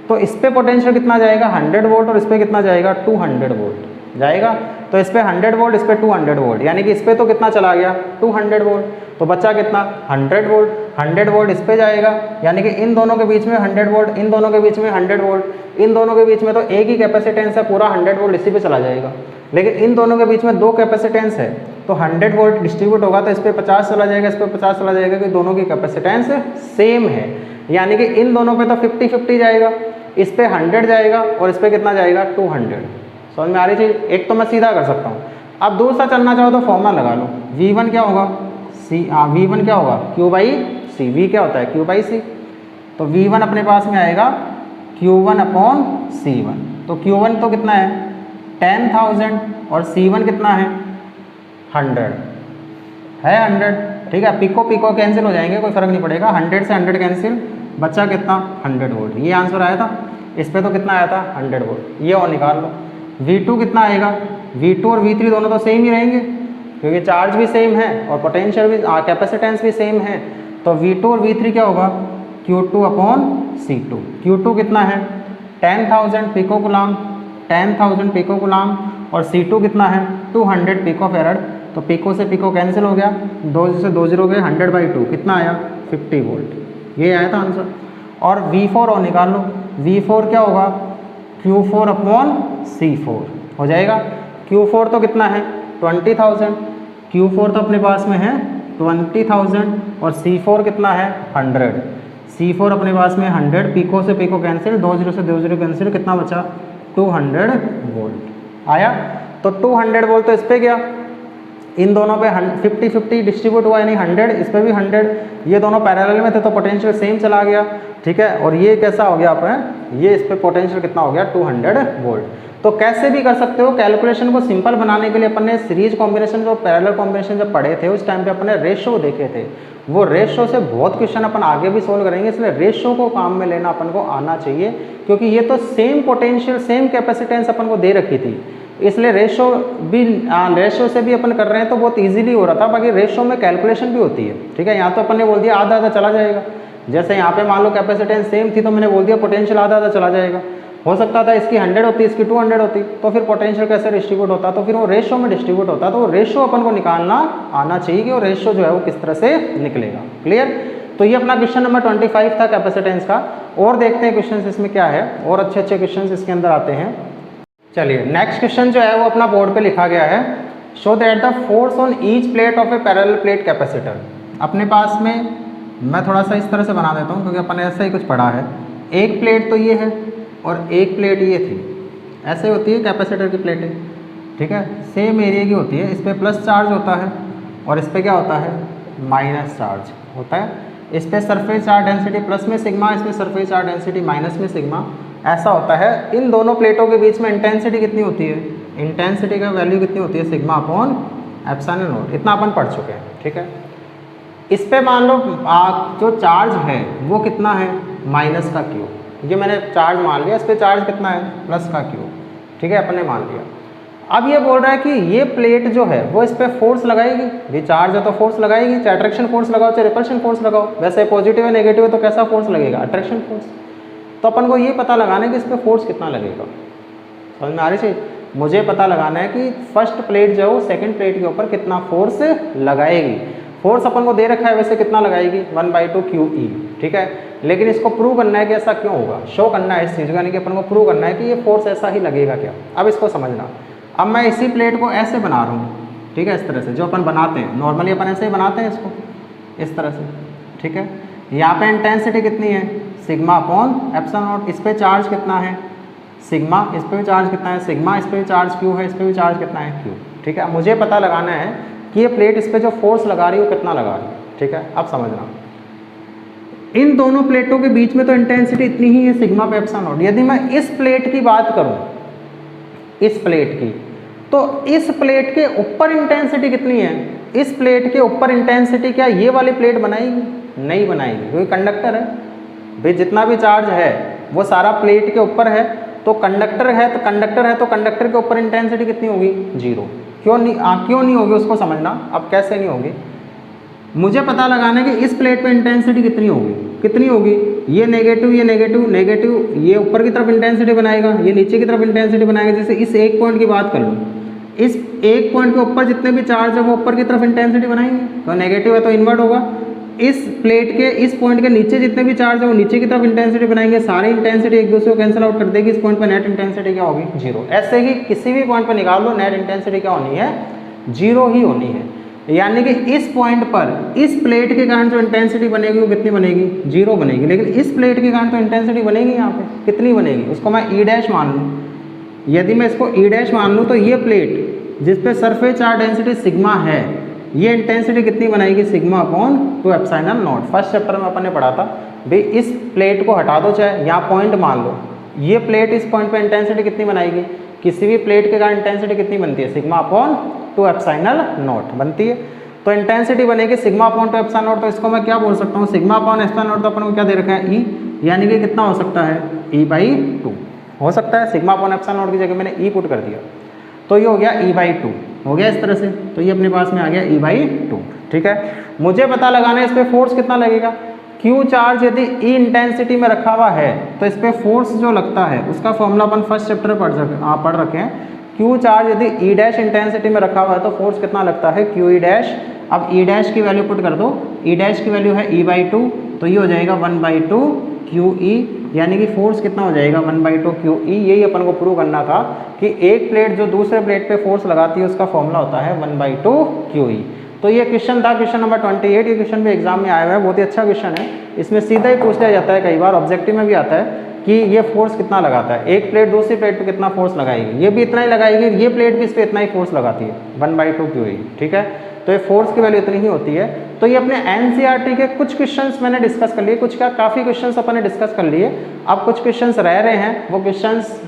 तो इस पे पोटेंशियल कितना जाएगा 100 वोल्ट और इस पे कितना जाएगा 200 वोल्ट। जाएगा। तो इस पे 100 वोल्ट, इस पे 200 वोल्ट, यानी कि इस पे तो कितना चला गया 200 वोल्ट, तो बचा कितना 100 वोल्ट। 100 वोल्ट इस पे जाएगा, यानी कि इन दोनों के बीच में 100 वोल्ट, इन दोनों के बीच में 100 वोल्ट, इन दोनों के बीच में तो एक ही कैपेसिटेंस है, पूरा 100 वोल्ट इसी पे चला जाएगा। लेकिन इन दोनों के बीच में दो कैपेसिटेंस है, तो 100 वोल्ट डिस्ट्रीब्यूट होगा तो इस पे 50 चला जाएगा, इस पे 50 चला जाएगा, कि दोनों की कैपेसिटेंस सेम है। यानी कि इन दोनों पे तो 50-50 जाएगा, इस पे 100 जाएगा और इस पे कितना जाएगा 200। समझ में आ रही चीज़? एक तो मैं सीधा कर सकता हूँ। अब दूसरा चलना चाहो तो फॉर्मूला लगा लो, V1 क्या होगा V1 क्या होगा Q/C। V क्या होता है Q/C, तो V1 अपने पास में आएगा Q1/C1। तो Q1 तो कितना है 10,000 और C1 कितना है 100 है 100, ठीक है। पिको पिको कैंसिल हो जाएंगे, कोई फर्क नहीं पड़ेगा, 100 से 100 कैंसिल, बच्चा कितना 100 वोल्ट। ये आंसर आया था। इस पे तो कितना आया था 100 वोल्ट, ये और निकाल लो। V2 कितना आएगा, V2 और V3 दोनों तो सेम ही रहेंगे, क्योंकि चार्ज भी सेम है और पोटेंशियल भी कैपेसिटेंस भी सेम है। तो V2 और V3 क्या होगा Q2/C2। Q2 कितना है 10,000 पिको गुलाम, 10,000 पिको गुलाम, और C2 कितना है 200 पिको फेरड। तो पिको से पिको कैंसिल हो गया, 2 से 2 जीरो गए, 100/2 कितना आया 50 वोल्ट। ये आया था आंसर। और V4 और निकाल लो, V4 क्या होगा Q4/C4 हो जाएगा। Q4 तो कितना है 20,000, Q4 तो अपने पास में है 20,000 और C4 कितना है 100। C4 अपने पास में 100, पिको से पिको कैंसिल, 2 जीरो से 2 जीरो कैंसिल, कितना बचा 200 वोल्ट आया। तो 200 वोल्ट तो इस पे गया, इन दोनों पे 50-50 डिस्ट्रीब्यूट हुआ, यानी 100 इस पे भी 100, ये दोनों पैरेलल में थे तो पोटेंशियल सेम चला गया, ठीक है। और ये कैसा हो गया अपने, ये इस पे पोटेंशियल कितना हो गया 200 वोल्ट। तो कैसे भी कर सकते हो, कैलकुलेशन को सिंपल बनाने के लिए अपन ने सीरीज कॉम्बिनेशन और पैरेलल कॉम्बिनेशन जब पढ़े थे उस टाइम पे अपन ने रेशो देखे थे, वो रेशो से बहुत क्वेश्चन अपन आगे भी सोल्व करेंगे, इसलिए रेशो को काम में लेना अपन को आना चाहिए, क्योंकि ये तो सेम पोटेंशियल सेम कैपेसिटेंस अपन को दे रखी थी, इसलिए रेशो से भी अपन कर रहे हैं तो बहुत इजीली हो रहा था। बाकी रेशो में कैलकुलेशन भी होती है, ठीक है। यहाँ तो अपन ने बोल दिया आधा आधा चला जाएगा, जैसे यहाँ पे मान लो कैपेसिटेंस सेम थी तो मैंने बोल दिया पोटेंशियल आधा आधा चला जाएगा। हो सकता था इसकी 100 होती, इसकी 200 होती, तो फिर पोटेंशियल कैसे डिस्ट्रीब्यूट होता, तो फिर वो रेशो में डिस्ट्रीब्यूट होता। तो रेशो अपन को निकालना आना चाहिए कि वो रेशो जो है वो किस तरह से निकलेगा। क्लियर? तो ये अपना क्वेश्चन नंबर 25 था कैपेसिटेंस का। और देखते हैं क्वेश्चन इसमें क्या है, और अच्छे अच्छे क्वेश्चन इसके अंदर आते हैं। चलिए नेक्स्ट क्वेश्चन जो है वो अपना बोर्ड पे लिखा गया है, show that the force on each plate of A parallel plate capacitor. अपने पास में मैं थोड़ा सा इस तरह से बना देता हूँ, क्योंकि अपन ने ऐसा ही कुछ पढ़ा है। एक प्लेट तो ये है और एक प्लेट ये थी, ऐसे होती है कैपेसिटर की प्लेटें, ठीक है। सेम एरिया की होती है, इस पर प्लस चार्ज होता है और इस पर क्या होता है माइनस चार्ज होता है। इस पर सरफेस चार्ज डेंसिटी प्लस में सिग्मा, इसमें सरफेस चार्ज डेंसिटी माइनस में सिग्मा, ऐसा होता है। इन दोनों प्लेटों के बीच में इंटेंसिटी कितनी होती है, इंटेंसिटी का वैल्यू कितनी होती है सिग्मा अपॉन एप्सिलॉन नॉट। इतना अपन पढ़ चुके हैं, ठीक है। इस पे मान लो जो चार्ज है वो कितना है माइनस का क्यू, ये मैंने चार्ज मान लिया, इस पे चार्ज कितना है प्लस का क्यू, ठीक है, अपन ने मान लिया। अब ये बोल रहा है कि ये प्लेट जो है वो इस पर फोर्स लगाएगी, ये चार्ज है तो फोर्स लगाएगी, चाहे अट्रैक्शन फोर्स लगाओ चाहे रिपल्शन फोर्स लगाओ। वैसे पॉजिटिव है नेगेटिव है तो कैसा फोर्स लगेगा, अट्रैक्शन फोर्स। तो अपन को ये पता लगाना है कि इस पर फोर्स कितना लगेगा। समझ में आ रही है? मुझे पता लगाना है कि फर्स्ट प्लेट जो है वो सेकंड प्लेट के ऊपर कितना फोर्स लगाएगी। फोर्स अपन को दे रखा है, वैसे कितना लगाएगी 1/2 QE, ठीक है। लेकिन इसको प्रूव करना है कि ऐसा क्यों होगा, शो करना है इस चीज़ का, यानी कि अपन को प्रूव करना है कि ये फोर्स ऐसा ही लगेगा क्या। अब इसको समझना, अब मैं इसी प्लेट को ऐसे बना रहा हूँ, ठीक है, इस तरह से जो अपन बनाते हैं नॉर्मली, अपन ऐसे ही बनाते हैं इसको इस तरह से, ठीक है। यहाँ पे इंटेंसिटी कितनी है सिग्मा अपॉन एप्सिलॉन नॉट, इस पे चार्ज कितना है सिग्मा, इस पे भी चार्ज कितना है सिग्मा, इस पे भी चार्ज क्यू है, इस पे भी चार्ज कितना है क्यू, ठीक है। मुझे पता लगाना है कि ये प्लेट इस पे जो फोर्स लगा रही है वो कितना लगा रही है, ठीक है। अब समझना, इन दोनों प्लेटों के बीच में तो इंटेंसिटी इतनी ही है सिग्मा पे एप्सिलॉन नॉट। यदि मैं इस प्लेट की बात करूं, इस प्लेट की, तो इस प्लेट के ऊपर इंटेंसिटी कितनी है, इस प्लेट के ऊपर इंटेंसिटी क्या ये वाली प्लेट बनाएगी, नहीं बनाएगी, क्योंकि कंडक्टर है भाई, जितना भी चार्ज है वो सारा प्लेट के ऊपर है। तो कंडक्टर है तो कंडक्टर के ऊपर इंटेंसिटी कितनी होगी 0। क्यों नहीं होगी उसको समझना। अब कैसे नहीं होगी, मुझे पता लगाना है कि इस प्लेट पे इंटेंसिटी कितनी होगी, कितनी होगी, ये नेगेटिव ये नेगेटिव नेगेटिव, ये ऊपर की तरफ इंटेंसिटी बनाएगा, ये नीचे की तरफ इंटेंसिटी बनाएगा। जैसे इस एक पॉइंट की बात कर लो, इस एक पॉइंट के ऊपर जितने भी चार्ज है वो ऊपर की तरफ इंटेंसिटी बनाएंगे, तो नेगेटिव है तो इन्वर्ट होगा। इस प्लेट के इस पॉइंट के नीचे जितने भी चार्ज है वो नीचे की तरफ इंटेंसिटी बनाएंगे, सारी इंटेंसिटी एक दूसरे को कैंसिल आउट कर देगी, इस पॉइंट पर नेट इंटेंसिटी क्या होगी, जीरो। ऐसे ही किसी भी पॉइंट पर निकाल लो, नेट इंटेंसिटी क्या होनी है, जीरो ही होनी है। यानी कि इस पॉइंट पर इस प्लेट के कारण जो इंटेंसिटी बनेगी वो कितनी बनेगी, जीरो बनेगी। लेकिन इस प्लेट के कारण तो इंटेंसिटी बनेगी, यहाँ पे कितनी बनेगी, उसको मैं ई डैश मान लूँ। यदि मैं इसको ई डैश मान लूँ तो ये प्लेट जिस पे सरफेस चार्ज डेंसिटी सिग्मा है, ये इंटेंसिटी कितनी बनाएगी, sigma upon 2 epsilon not. First chapter में अपन ने पढ़ा था भाई, इस प्लेट को हटा दो, चाहे यहाँ पॉइंट मान लो, ये प्लेट इस पॉइंट पे इंटेंसिटी कितनी बनाएगी, किसी भी प्लेट के कारण इंटेंसिटी कितनी बनती है, सिग्मा अपॉन 2 एप्सिलॉन नॉट बनती है। तो इंटेंसिटी बनेगी सिग्मा अपॉन 2 एप्सिलॉन नॉट। तो इसको मैं क्या बोल सकता हूँ, सिग्मा अपॉन एप्सिलॉन नॉट तो अपन को क्या दे रखा है, ई, यानी कि कितना हो सकता है, E/2 हो सकता है। सिग्मा अपॉन एप्सिलॉन नॉट की जगह मैंने ई पुट कर दिया, तो ये हो गया E/2 हो गया इस तरह से। तो ये अपने पास में आ गया E/2, ठीक है। मुझे पता लगाना है इस पर फोर्स कितना लगेगा। Q चार्ज यदि E इंटेंसिटी में रखा हुआ है तो इस पर फोर्स जो लगता है उसका फॉर्मूला अपन फर्स्ट चैप्टर पढ़ रखे हैं। Q चार्ज यदि E डैश इंटेंसिटी में रखा हुआ है तो फोर्स कितना लगता है, QE डैश। अब E डैश की वैल्यू पुट कर दो, E डैश की वैल्यू है E/2, तो ये हो जाएगा 1/2 QE, यानी कि फोर्स कितना हो जाएगा 1/2 QE। यही अपन को प्रूव करना था कि एक प्लेट जो दूसरे प्लेट पे फोर्स लगाती है उसका फॉर्मूला होता है 1/2 QE। तो ये क्वेश्चन था, क्वेश्चन नंबर 28। ये क्वेश्चन भी एग्जाम में आया हुआ है, बहुत ही अच्छा क्वेश्चन है। इसमें सीधा ही पूछ लिया जाता है, कई बार ऑब्जेक्टिव में भी आता है कि ये फोर्स कितना लगाता है, एक प्लेट दूसरी प्लेट पे कितना फोर्स लगाएगी, ये भी इतना ही लगाएगी, ये प्लेट भी इस पर इतना ही फोर्स लगाती है 1/2 QE, ठीक है। तो ये फोर्स की वैल्यू इतनी ही होती है। तो ये अपने NCERT के कुछ क्वेश्चंस मैंने डिस्कस कर लिए, कुछ क्या काफ़ी क्वेश्चंस अपन ने डिस्कस कर लिए। अब कुछ क्वेश्चंस रह रहे हैं, वो क्वेश्चंस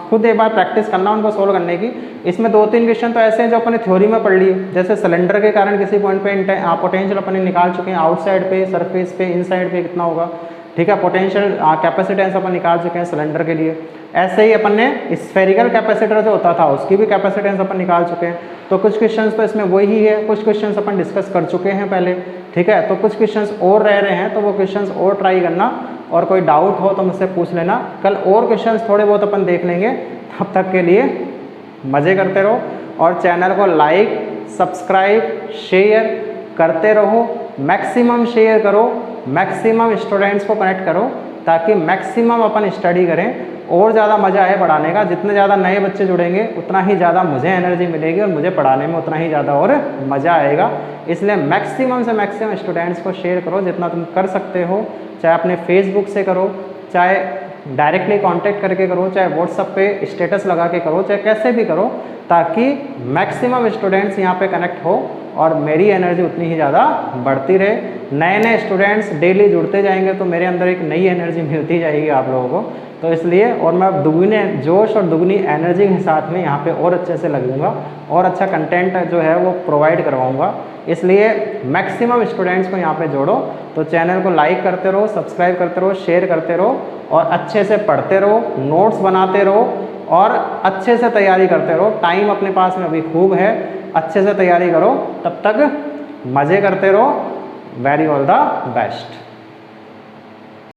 खुद एक बार प्रैक्टिस करना उनको सोल्व करने की। इसमें 2-3 क्वेश्चन तो ऐसे हैं जो अपने थ्योरी में पढ़ लिए, जैसे सिलेंडर के कारण किसी पॉइंट पे पोटेंशियल अपन ने निकाल चुके हैं, आउटसाइड पे, सरफेस पे, इनसाइड पे कितना होगा, ठीक है। पोटेंशियल कैपेसिटेंस अपन निकाल चुके हैं सिलेंडर के लिए। ऐसे ही अपन ने स्फेरिकल कैपेसिटर जो होता था उसकी भी कैपेसिटेंस अपन निकाल चुके हैं। तो कुछ क्वेश्चंस तो इसमें वही है, कुछ क्वेश्चंस अपन डिस्कस कर चुके हैं पहले, ठीक है। तो कुछ क्वेश्चंस और रह रहे हैं, तो वो क्वेश्चंस और ट्राई करना, और कोई डाउट हो तो मुझसे पूछ लेना। कल और क्वेश्चंस थोड़े बहुत अपन देख लेंगे। तब तक के लिए मज़े करते रहो और चैनल को लाइक, सब्सक्राइब, शेयर करते रहो। मैक्सिमम शेयर करो, मैक्सिमम स्टूडेंट्स को कनेक्ट करो, ताकि मैक्सिमम अपन स्टडी करें और ज़्यादा मज़ा आए पढ़ाने का। जितने ज़्यादा नए बच्चे जुड़ेंगे उतना ही ज़्यादा मुझे एनर्जी मिलेगी और मुझे पढ़ाने में उतना ही ज़्यादा और मज़ा आएगा। इसलिए मैक्सिमम से मैक्सिमम स्टूडेंट्स को शेयर करो जितना तुम कर सकते हो, चाहे अपने फेसबुक से करो, चाहे डायरेक्टली कांटेक्ट करके करो, चाहे व्हाट्सएप पे स्टेटस लगा के करो, चाहे कैसे भी करो, ताकि मैक्सिमम स्टूडेंट्स यहाँ पे कनेक्ट हो और मेरी एनर्जी उतनी ही ज़्यादा बढ़ती रहे। नए नए स्टूडेंट्स डेली जुड़ते जाएंगे तो मेरे अंदर एक नई एनर्जी मिलती जाएगी आप लोगों को। तो इसलिए और मैं दुगने जोश और दुगनी एनर्जी के साथ में यहाँ पे और अच्छे से लगूंगा और अच्छा कंटेंट जो है वो प्रोवाइड करवाऊँगा। इसलिए मैक्सिमम स्टूडेंट्स को यहाँ पे जोड़ो। तो चैनल को लाइक करते रहो, सब्सक्राइब करते रहो, शेयर करते रहो और अच्छे से पढ़ते रहो, नोट्स बनाते रहो और अच्छे से तैयारी करते रहो। टाइम अपने पास में अभी खूब है, अच्छे से तैयारी करो, तब तक मज़े करते रहो। Very all the best.